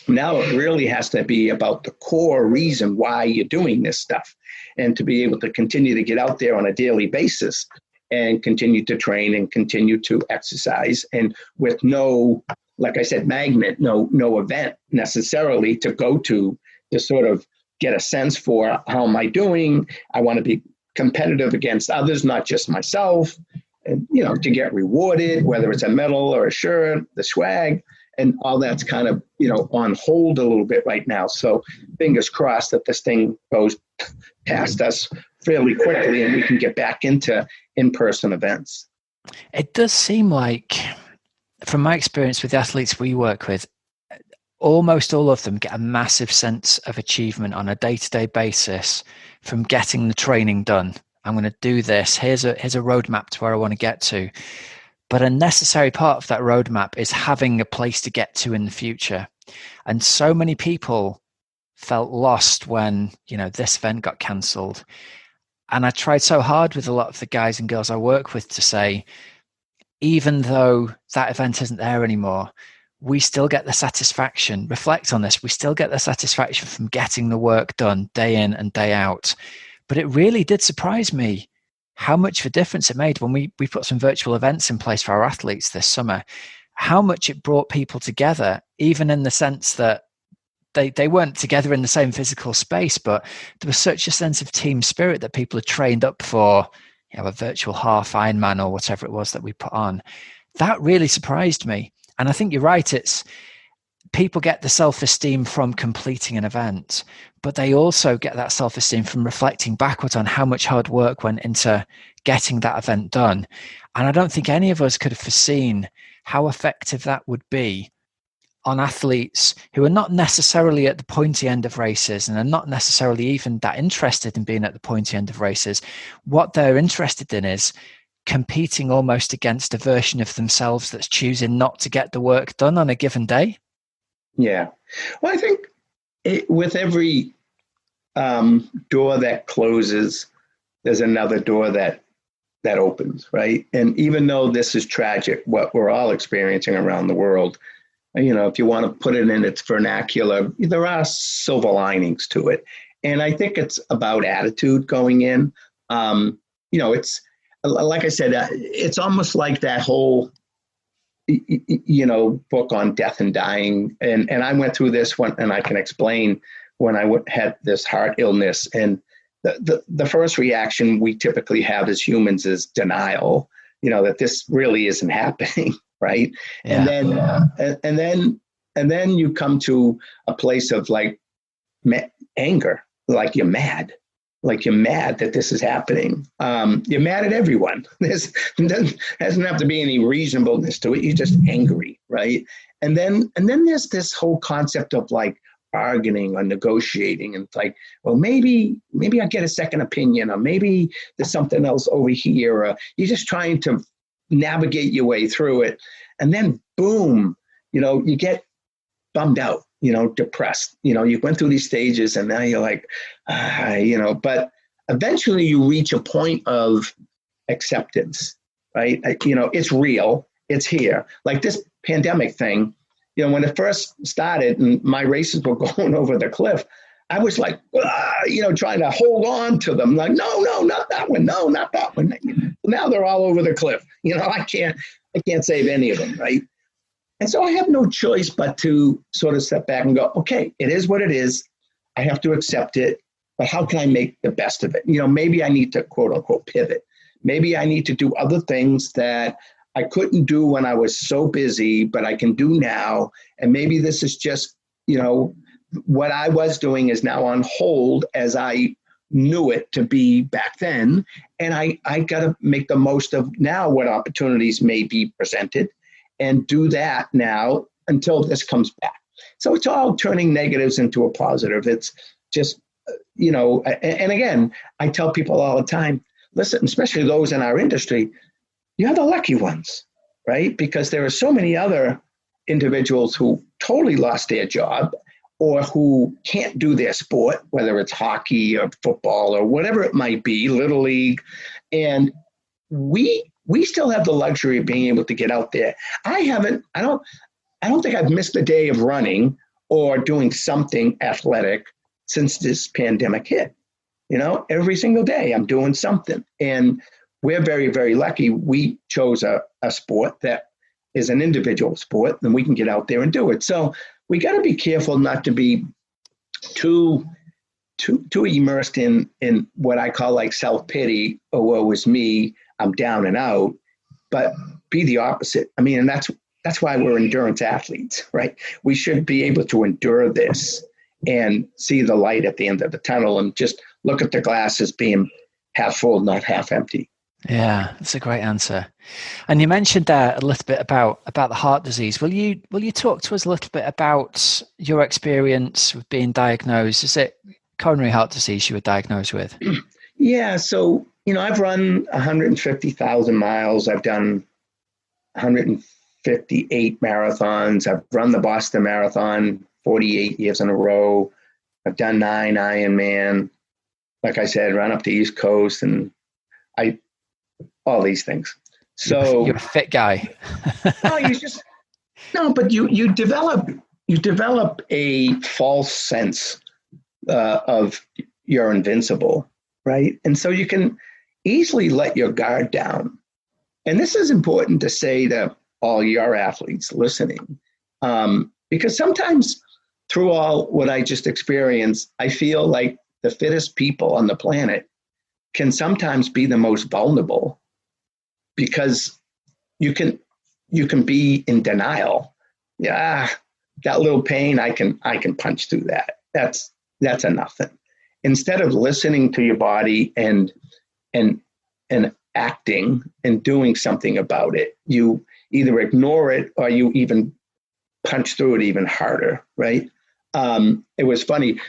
now it really has to be about the core reason why you're doing this stuff, and to be able to continue to get out there on a daily basis and continue to train and continue to exercise, and with no, like I said, magnet, no event necessarily to go to sort of get a sense for how am I doing. I want to be competitive against others, not just myself, and, to get rewarded, whether it's a medal or a shirt, the swag, and all that's kind of, on hold a little bit right now. So fingers crossed that this thing goes past us fairly quickly and we can get back into in-person events. It does seem like, from my experience with the athletes we work with, almost all of them get a massive sense of achievement on a day-to-day basis from getting the training done. I'm going to do this. Here's a roadmap to where I want to get to. But a necessary part of that roadmap is having a place to get to in the future. And so many people felt lost when, this event got cancelled. And I tried so hard with a lot of the guys and girls I work with to say, even though that event isn't there anymore, we still get the satisfaction, reflect on this, we still get the satisfaction from getting the work done day in and day out. But it really did surprise me how much of a difference it made when we put some virtual events in place for our athletes this summer, how much it brought people together, even in the sense that they weren't together in the same physical space, but there was such a sense of team spirit that people had trained up for, a virtual half Ironman or whatever it was that we put on. That really surprised me. And I think you're right. It's people get the self-esteem from completing an event, but they also get that self-esteem from reflecting backwards on how much hard work went into getting that event done. And I don't think any of us could have foreseen how effective that would be on athletes who are not necessarily at the pointy end of races and are not necessarily even that interested in being at the pointy end of races. What they're interested in is competing almost against a version of themselves that's choosing not to get the work done on a given day. Yeah. Well, I think with every door that closes, there's another door that opens, right? And even though this is tragic, what we're all experiencing around the world, if you want to put it in its vernacular, there are silver linings to it. And I think it's about attitude going in. It's, like I said, it's almost like that whole, book on death and dying. And I went through this one, and I can explain when I had this heart illness. And the first reaction we typically have as humans is denial, that this really isn't happening. Right. Yeah. And then you come to a place of like anger, like you're mad that this is happening. You're mad at everyone. Doesn't have to be any reasonableness to it. You're just angry. Right. And then there's this whole concept of like bargaining or negotiating. And it's like, well, maybe I get a second opinion, or maybe there's something else over here. Or you're just trying to navigate your way through it. And then boom, you get bummed out, depressed, you went through these stages, and now you're like, but eventually you reach a point of acceptance, right? It's real, it's here. Like this pandemic thing, when it first started and my races were going over the cliff, I was like, trying to hold on to them. Like, no, not that one. No, not that one. Now they're all over the cliff. I can't save any of them, right? And so I have no choice but to sort of step back and go, okay, it is what it is. I have to accept it, but how can I make the best of it? Maybe I need to quote unquote pivot. Maybe I need to do other things that I couldn't do when I was so busy, but I can do now. And maybe this is just, what I was doing is now on hold as I knew it to be back then. And I got to make the most of now what opportunities may be presented and do that now until this comes back. So it's all turning negatives into a positive. It's just, and again, I tell people all the time, listen, especially those in our industry, you're the lucky ones, right? Because there are so many other individuals who totally lost their job or who can't do their sport, whether it's hockey or football or whatever it might be, Little League. And we still have the luxury of being able to get out there. I don't think I've missed a day of running or doing something athletic since this pandemic hit. Every single day I'm doing something. And we're very, very lucky. We chose a sport that is an individual sport, and we can get out there and do it. So we got to be careful not to be too immersed in what I call like self-pity, or woe is me, I'm down and out, but be the opposite. I mean, and that's why we're endurance athletes, right? We should be able to endure this and see the light at the end of the tunnel and just look at the glass as being half full, not half empty. Yeah, that's a great answer. And you mentioned there a little bit about the heart disease. Will you talk to us a little bit about your experience with being diagnosed? Is it coronary heart disease you were diagnosed with? Yeah, so I've run 150,000 miles. I've done 158 marathons. I've run the Boston Marathon 48 years in a row. I've done 9 Ironman. Like I said, run up the East Coast, and all these things. So you're a fit guy. but you develop a false sense of you're invincible, right? And so you can easily let your guard down. And this is important to say to all your athletes listening, because sometimes through all what I just experienced, I feel like the fittest people on the planet can sometimes be the most vulnerable, because you can be in denial. Yeah, got a little pain, I can punch through that. That's a nothing. Instead of listening to your body and acting and doing something about it, you either ignore it or you even punch through it even harder, right? It was funny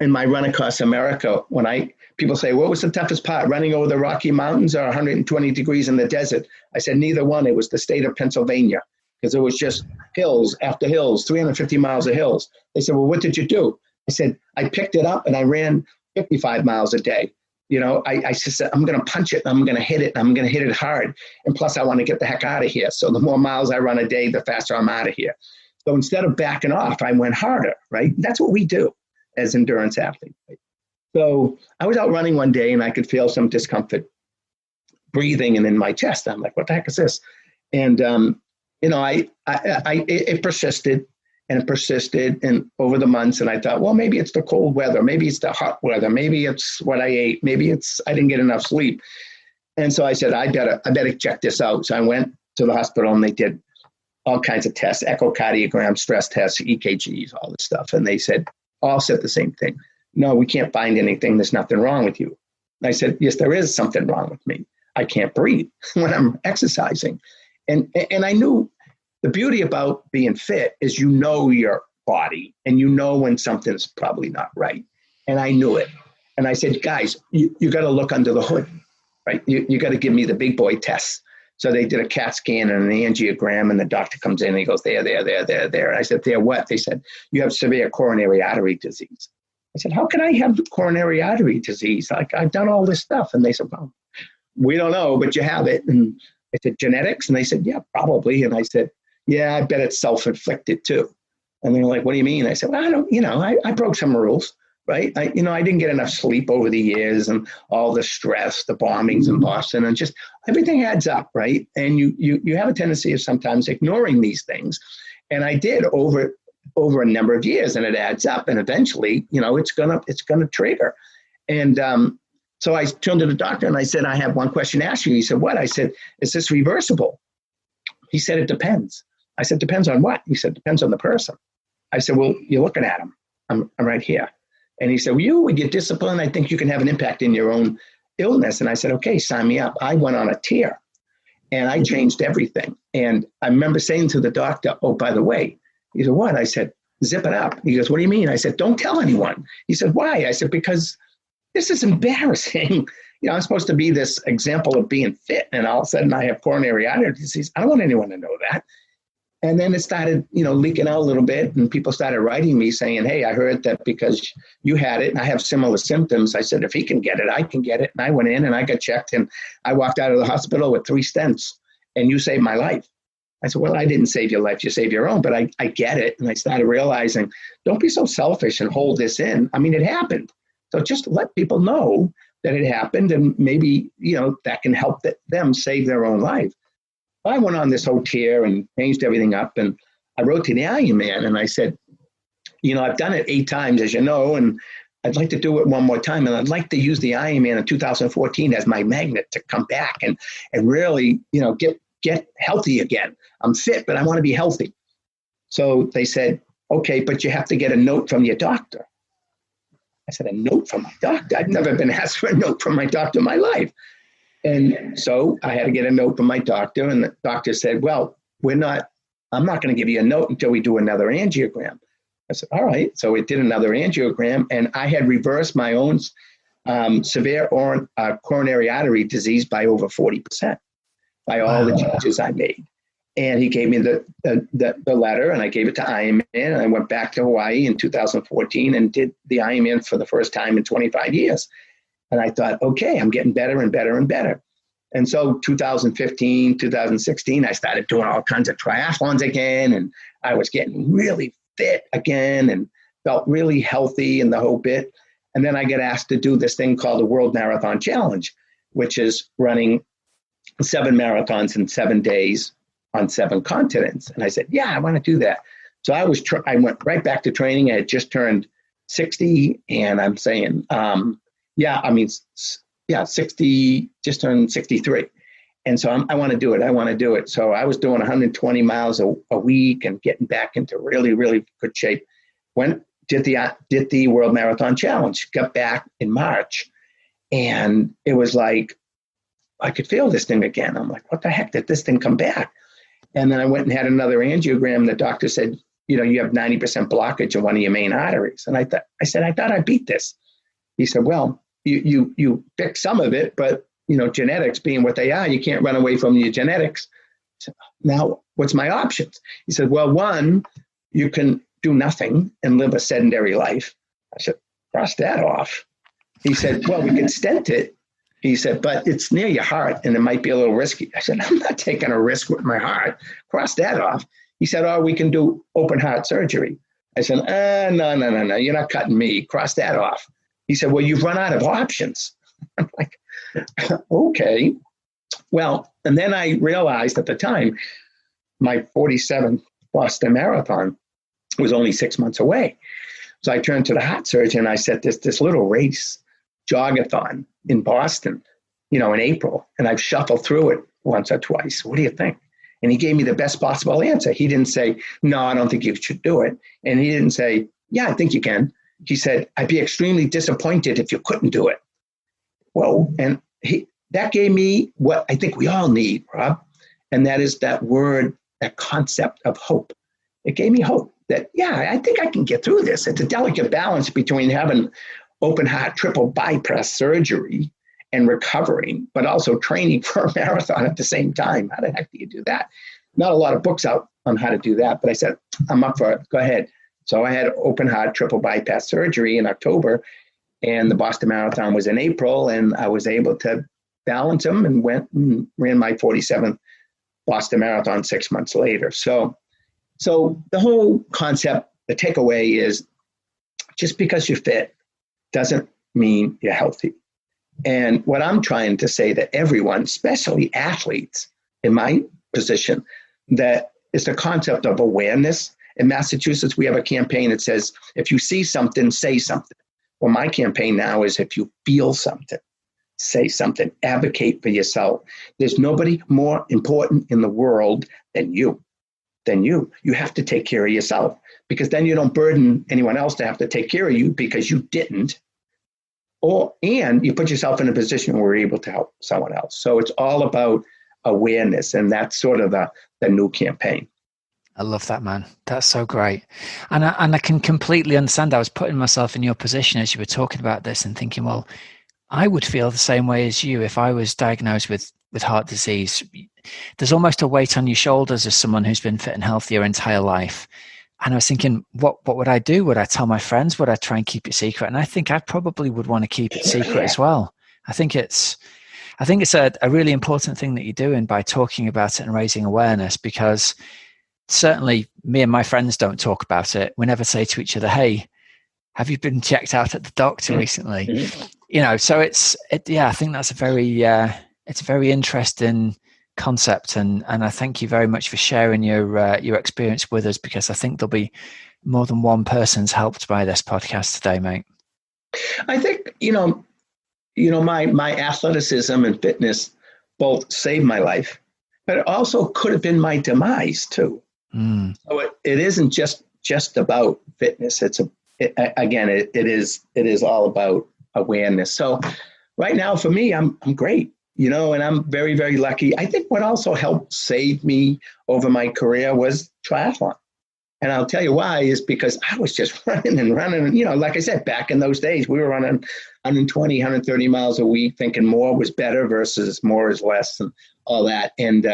in my run across America when people say, what was the toughest part, running over the Rocky Mountains or 120 degrees in the desert? I said, neither one. It was the state of Pennsylvania, because it was just hills after hills, 350 miles of hills. They said, well, what did you do? I said, I picked it up and I ran 55 miles a day. I said, I'm going to punch it. I'm going to hit it. I'm going to hit it hard. And plus, I want to get the heck out of here. So the more miles I run a day, the faster I'm out of here. So instead of backing off, I went harder, right? That's what we do as endurance athletes. Right? So I was out running one day and I could feel some discomfort breathing and in my chest. I'm like, what the heck is this? And, it persisted and persisted and over the months. And I thought, well, maybe it's the cold weather. Maybe it's the hot weather. Maybe it's what I ate. Maybe it's, I didn't get enough sleep. And so I said, I better check this out. So I went to the hospital and they did all kinds of tests, echocardiogram, stress tests, EKGs, all this stuff. And they all said the same thing. No, we can't find anything. There's nothing wrong with you. And I said, yes, there is something wrong with me. I can't breathe when I'm exercising. And I knew the beauty about being fit is your body and when something's probably not right. And I knew it. And I said, guys, you got to look under the hood, right? You got to give me the big boy tests. So they did a CAT scan and an angiogram, and the doctor comes in and he goes, there. And I said, there what? They said, you have severe coronary artery disease. I said, how can I have coronary artery disease? Like, I've done all this stuff. And they said, well, we don't know, but you have it. And I said, genetics? And they said, yeah, probably. And I said, yeah, I bet it's self-inflicted too. And they're like, what do you mean? I said, well, I broke some rules. right? I didn't get enough sleep over the years and all the stress, the bombings in Boston, and just everything adds up, right? And you have a tendency of sometimes ignoring these things. And I did over a number of years, and it adds up. And eventually, it's gonna trigger. And so I turned to the doctor and I said, I have one question to ask you. He said, what? I said, is this reversible? He said, it depends. I said, depends on what? He said, depends on the person. I said, well, you're looking at him. I'm right here. And he said, well, with your discipline, I think you can have an impact in your own illness. And I said, okay, sign me up. I went on a tear and I changed everything. And I remember saying to the doctor, oh, by the way, he said, what? I said, zip it up. He goes, what do you mean? I said, don't tell anyone. He said, why? I said, because this is embarrassing. I'm supposed to be this example of being fit. And all of a sudden I have coronary artery disease. I don't want anyone to know that. And then it started, leaking out a little bit, and people started writing me saying, hey, I heard that because you had it and I have similar symptoms. I said, if he can get it, I can get it. And I went in and I got checked, and I walked out of the hospital with 3 stents, and you saved my life. I said, well, I didn't save your life, you saved your own, but I get it. And I started realizing, don't be so selfish and hold this in. I mean, it happened. So just let people know that it happened, and maybe, that can help them save their own life. I went on this whole tear and changed everything up, and I wrote to the Ironman and I said, I've done it 8 times, as you know, and I'd like to do it one more time. And I'd like to use the Ironman in 2014 as my magnet to come back and really, get healthy again. I'm fit, but I want to be healthy. So they said, okay, but you have to get a note from your doctor. I said, a note from my doctor? I've never been asked for a note from my doctor in my life. And so I had to get a note from my doctor, and the doctor said, well, I'm not going to give you a note until we do another angiogram. I said, all right. So we did another angiogram, and I had reversed my own severe coronary artery disease by over 40% by all the changes I made. And he gave me the letter, and I gave it to Ironman, and I went back to Hawaii in 2014 and did the Ironman for the first time in 25 years. And I thought, okay, I'm getting better and better and better. And so 2015, 2016, I started doing all kinds of triathlons again, and I was getting really fit again and felt really healthy and the whole bit. And then I get asked to do this thing called the World Marathon Challenge, which is running 7 marathons in 7 days on 7 continents. And I said, yeah, I want to do that. So I went right back to training. I had just turned 60, and I'm saying, 60, just turned 63. And so I want to do it. So I was doing 120 miles a week and getting back into really, really good shape. Did the World Marathon Challenge, got back in March, and it was like, I could feel this thing again. I'm like, what the heck, did this thing come back? And then I went and had another angiogram. The doctor said, you have 90% blockage in one of your main arteries. And I said, I thought I beat this. He said, well, you fix some of it, but genetics being what they are, you can't run away from your genetics. So now what's my options? He said, well, one, you can do nothing and live a sedentary life. I said, cross that off. He said, well, we can stent it. He said, but it's near your heart and it might be a little risky. I said, I'm not taking a risk with my heart. Cross that off. He said, oh, we can do open heart surgery. I said, no, you're not cutting me. Cross that off. He said, well, you've run out of options. I'm like, okay. Well, and then I realized at the time, my 47th Boston Marathon was only 6 months away. So I turned to the heart surgeon. I said, this little race, jogathon in Boston, in April, and I've shuffled through it once or twice. What do you think? And he gave me the best possible answer. He didn't say, no, I don't think you should do it. And he didn't say, yeah, I think you can. He said, I'd be extremely disappointed if you couldn't do it. Well, and that gave me what I think we all need, Rob. And that is that word, that concept of hope. It gave me hope that, yeah, I think I can get through this. It's a delicate balance between having open heart triple bypass surgery and recovering, but also training for a marathon at the same time. How the heck do you do that? Not a lot of books out on how to do that, but I said, I'm up for it. Go ahead. So I had open heart triple bypass surgery in October, and the Boston Marathon was in April, and I was able to balance them and went and ran my 47th Boston Marathon 6 months later. So the whole concept, the takeaway is just because you're fit doesn't mean you're healthy. And what I'm trying to say to everyone, especially athletes in my position, that is the concept of awareness. In Massachusetts, we have a campaign that says, if you see something, say something. Well, my campaign now is, if you feel something, say something, advocate for yourself. There's nobody more important in the world than you. You have to take care of yourself, because then you don't burden anyone else to have to take care of you because you didn't. And you put yourself in a position where you're able to help someone else. So it's all about awareness, and that's sort of the new campaign. I love that, man. That's so great. And I can completely understand. I was putting myself in your position as you were talking about this and thinking, well, I would feel the same way as you if I was diagnosed with heart disease. There's almost a weight on your shoulders as someone who's been fit and healthy your entire life. And I was thinking, what would I do? Would I tell my friends? Would I try and keep it secret? And I think I probably would want to keep it secret as well. I think it's a really important thing that you're doing by talking about it and raising awareness, because certainly me and my friends don't talk about it. We never say to each other, hey, have you been checked out at the doctor recently? So I think that's it's a very interesting concept. And I thank you very much for sharing your experience with us, because I think there'll be more than one person's helped by this podcast today, mate. I think, my athleticism and fitness both saved my life, but it also could have been my demise too. So it isn't just about fitness. It is all about awareness. So right now for me, I'm great, and I'm very, very lucky. I think what also helped save me over my career was triathlon. And I'll tell you why, is because I was just running. And, like I said, back in those days, we were running 120, 130 miles a week, thinking more was better versus more is less and all that. And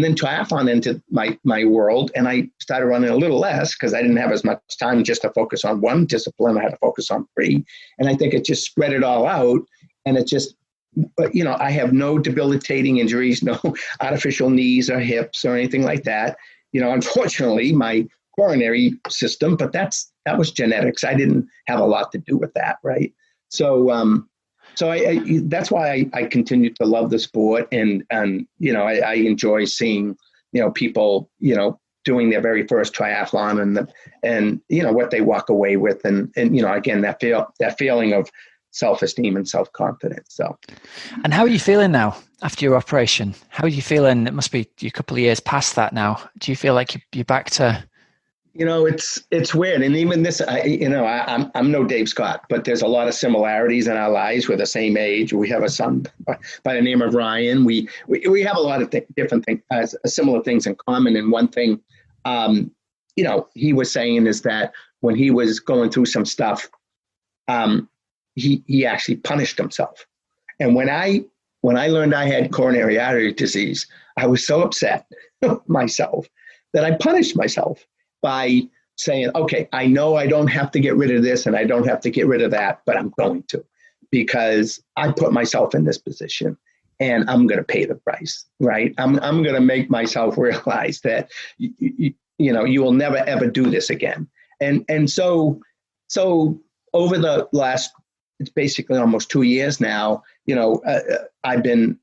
then triathlon entered my world, and I started running a little less because I didn't have as much time just to focus on one discipline. I had to focus on 3. And I think it just spread it all out. And it just, I have no debilitating injuries, no artificial knees or hips or anything like that. Unfortunately, my coronary system, but that was genetics. I didn't have a lot to do with that, right? So I that's why I continue to love the sport, and I enjoy seeing people doing their very first triathlon and what they walk away with, and again that feeling of self-esteem and self-confidence. So, and how are you feeling now after your operation? How are you feeling? It must be a couple of years past that now. Do you feel like you're back to? It's weird. And even this, I'm no Dave Scott, but there's a lot of similarities in our lives. We're the same age. We have a son by the name of Ryan. We have a lot of different things, similar things in common. And one thing, he was saying is that when he was going through some stuff, he actually punished himself. And when I learned I had coronary artery disease, I was so upset myself that I punished myself by saying, okay, I know I don't have to get rid of this and I don't have to get rid of that, but I'm going to, because I put myself in this position and I'm going to pay the price, right? I'm going to make myself realize that, you will never, ever do this again. And so over the last, it's basically almost 2 years now, I've been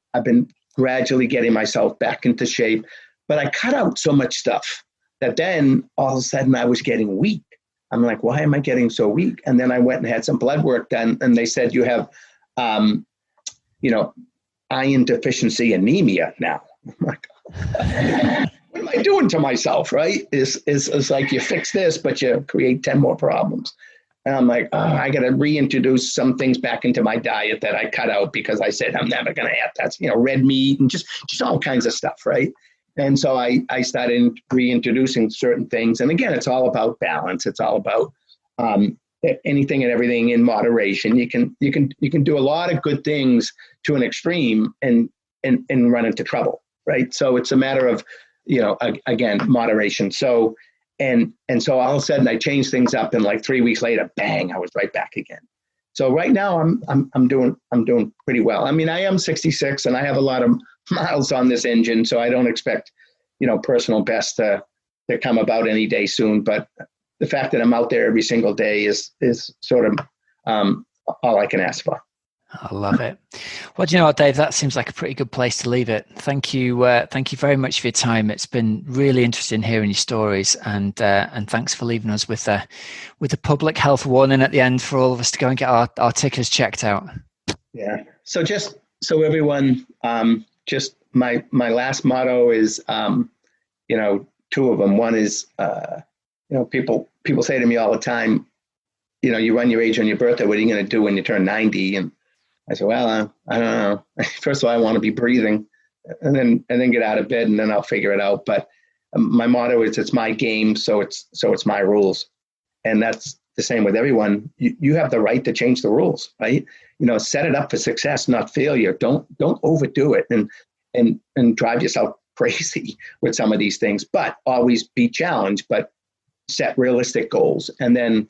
gradually getting myself back into shape, but I cut out so much stuff that then all of a sudden I was getting weak. I'm like, why am I getting so weak? And then I went and had some blood work done, and they said, you have, iron deficiency anemia now. I'm like, what am I doing to myself, right? It's like you fix this, but you create 10 more problems. And I'm like, I got to reintroduce some things back into my diet that I cut out because I said I'm never going to have that, red meat and just all kinds of stuff, right? And so I started reintroducing certain things. And again, it's all about balance. It's all about anything and everything in moderation. You can do a lot of good things to an extreme and run into trouble, right? So it's a matter of, again, moderation. So and so all of a sudden I changed things up, and like 3 weeks later, bang, I was right back again. So right now I'm doing pretty well. I mean, I am 66 and I have a lot of miles on this engine, so I don't expect, personal best to come about any day soon. But the fact that I'm out there every single day is sort of all I can ask for. I love it. Well, do you know what, Dave? That seems like a pretty good place to leave it. Thank you. Thank you very much for your time. It's been really interesting hearing your stories, and thanks for leaving us with a public health warning at the end for all of us to go and get our tickers checked out. Yeah. So just so everyone, just my last motto is, two of them. One is, people say to me all the time, you run your age on your birthday. What are you going to do when you turn 90? And I said, well, I don't know. First of all, I want to be breathing, and then get out of bed, and then I'll figure it out. But my motto is, it's my game, so it's my rules, and that's the same with everyone. You have the right to change the rules, right? Set it up for success, not failure. Don't overdo it and drive yourself crazy with some of these things. But always be challenged, but set realistic goals, and then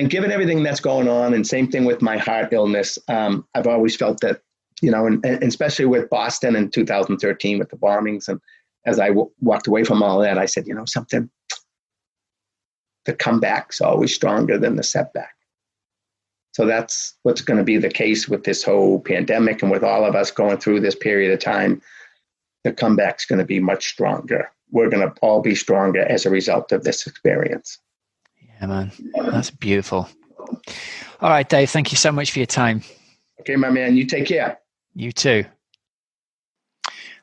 given everything that's going on, and same thing with my heart illness, I've always felt that, and especially with Boston in 2013 with the bombings, and as I walked away from all that, I said, something, the comeback's always stronger than the setback. So that's what's going to be the case with this whole pandemic, and with all of us going through this period of time. The comeback's going to be much stronger. We're going to all be stronger as a result of this experience. Yeah, man. That's beautiful. All right, Dave, thank you so much for your time. Okay, my man. You take care. You too.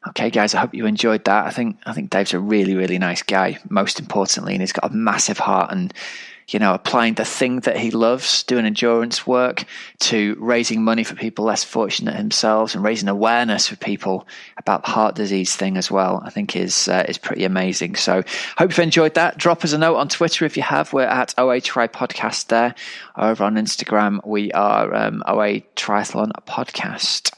Okay, guys, I hope you enjoyed that. I think Dave's a really, really nice guy, most importantly, and he's got a massive heart, and applying the thing that he loves, doing endurance work, to raising money for people less fortunate themselves, and raising awareness for people about the heart disease thing as well, I think is pretty amazing. So hope you've enjoyed that. Drop us a note on Twitter if you have. We're at OA Tri Podcast there. Over on Instagram, we are OA Triathlon Podcast.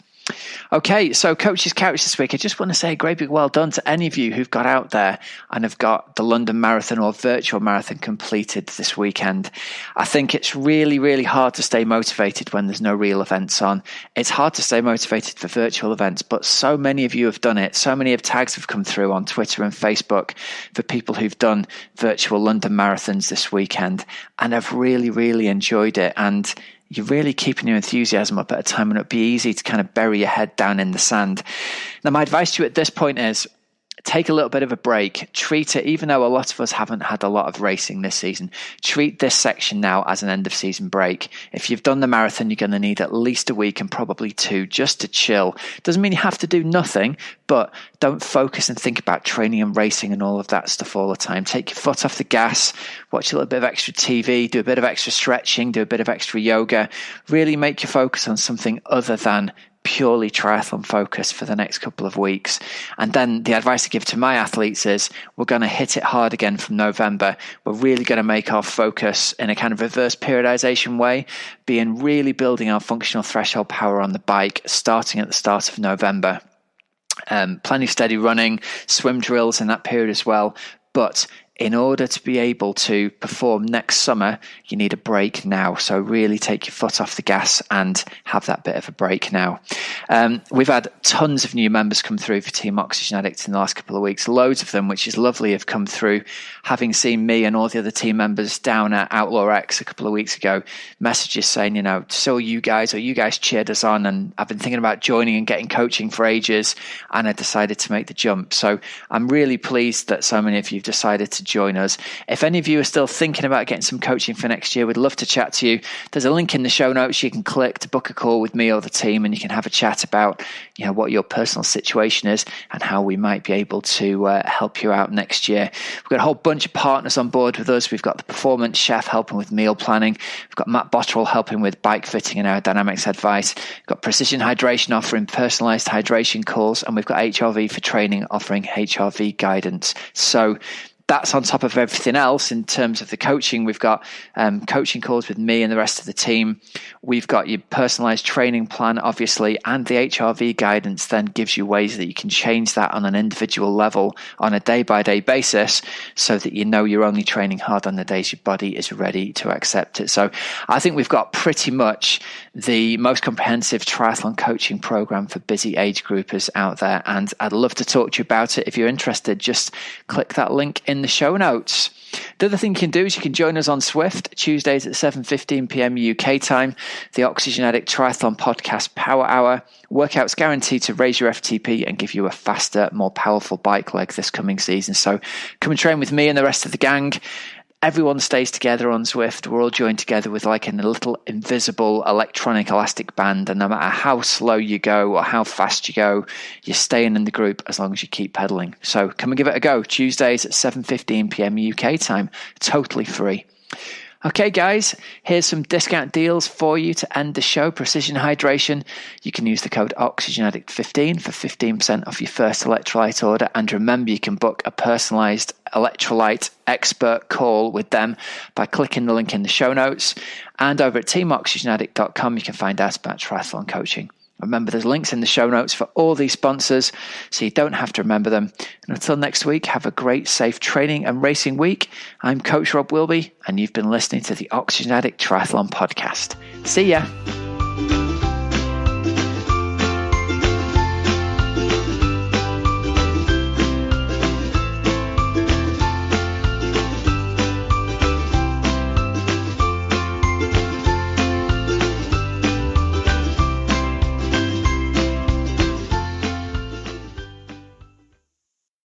Okay, so Coach's Couch this week. I just want to say a great big well done to any of you who've got out there and have got the London Marathon or virtual marathon completed this weekend. I think it's really, really hard to stay motivated when there's no real events on. It's hard to stay motivated for virtual events, but so many of you have done it. So many of tags have come through on Twitter and Facebook for people who've done virtual London marathons this weekend, and I've really, really enjoyed it. And you're really keeping your enthusiasm up at a time when it'd be easy to kind of bury your head down in the sand. Now, my advice to you at this point is take a little bit of a break. Treat it, even though a lot of us haven't had a lot of racing this season, treat this section now as an end of season break. If you've done the marathon, you're going to need at least a week and probably 2 just to chill. Doesn't mean you have to do nothing, but don't focus and think about training and racing and all of that stuff all the time. Take your foot off the gas, watch a little bit of extra TV, do a bit of extra stretching, do a bit of extra yoga. Really make your focus on something other than purely triathlon focus for the next couple of weeks. And then the advice I give to my athletes is we're going to hit it hard again from November. We're really going to make our focus in a kind of reverse periodization way, being really building our functional threshold power on the bike starting at the start of November. Plenty of steady running, swim drills in that period as well. But in order to be able to perform next summer, you need a break now. So really take your foot off the gas and have that bit of a break now. We've had tons of new members come through for Team Oxygen Addict in the last couple of weeks. Loads of them, which is lovely, have come through. Having seen me and all the other team members down at Outlaw X a couple of weeks ago, messages saying, so you guys cheered us on, and I've been thinking about joining and getting coaching for ages, and I decided to make the jump. So I'm really pleased that so many of you have decided to join us. If any of you are still thinking about getting some coaching for next year, we'd love to chat to you. There's a link in the show notes you can click to book a call with me or the team, and you can have a chat about what your personal situation is and how we might be able to help you out next year. We've got a whole bunch of partners on board with us. We've got the Performance Chef helping with meal planning. We've got Matt Bottrell helping with bike fitting and aerodynamics advice. We've got Precision Hydration offering personalized hydration calls, and we've got HRV for training offering HRV guidance. So that's on top of everything else in terms of the coaching. We've got coaching calls with me and the rest of the team. We've got your personalized training plan, obviously, and the HRV guidance then gives you ways that you can change that on an individual level on a day-by-day basis so that you're only training hard on the days your body is ready to accept it. So I think we've got pretty much the most comprehensive triathlon coaching program for busy age groupers out there, and I'd love to talk to you about it. If you're interested, just click that link in the show notes. The other thing you can do is you can join us on Swift, Tuesdays at 7:15 p.m. UK time, the Oxygen Addict Triathlon Podcast Power Hour. Workouts guaranteed to raise your FTP and give you a faster, more powerful bike leg this coming season. So come and train with me and the rest of the gang. Everyone stays together on Zwift. We're all joined together with like a little invisible electronic elastic band. And no matter how slow you go or how fast you go, you're staying in the group as long as you keep pedaling. So come and give it a go. Tuesdays at 7:15 p.m. UK time. Totally free. Okay, guys, here's some discount deals for you to end the show. Precision Hydration. You can use the code OxygenAddict15 for 15% off your first electrolyte order. And remember, you can book a personalized electrolyte expert call with them by clicking the link in the show notes. And over at teamoxygenaddict.com, you can find out about triathlon coaching. Remember, there's links in the show notes for all these sponsors, so you don't have to remember them. And until next week, have a great, safe training and racing week. I'm Coach Rob Wilby, and you've been listening to the Oxygen Addict Triathlon Podcast. See ya.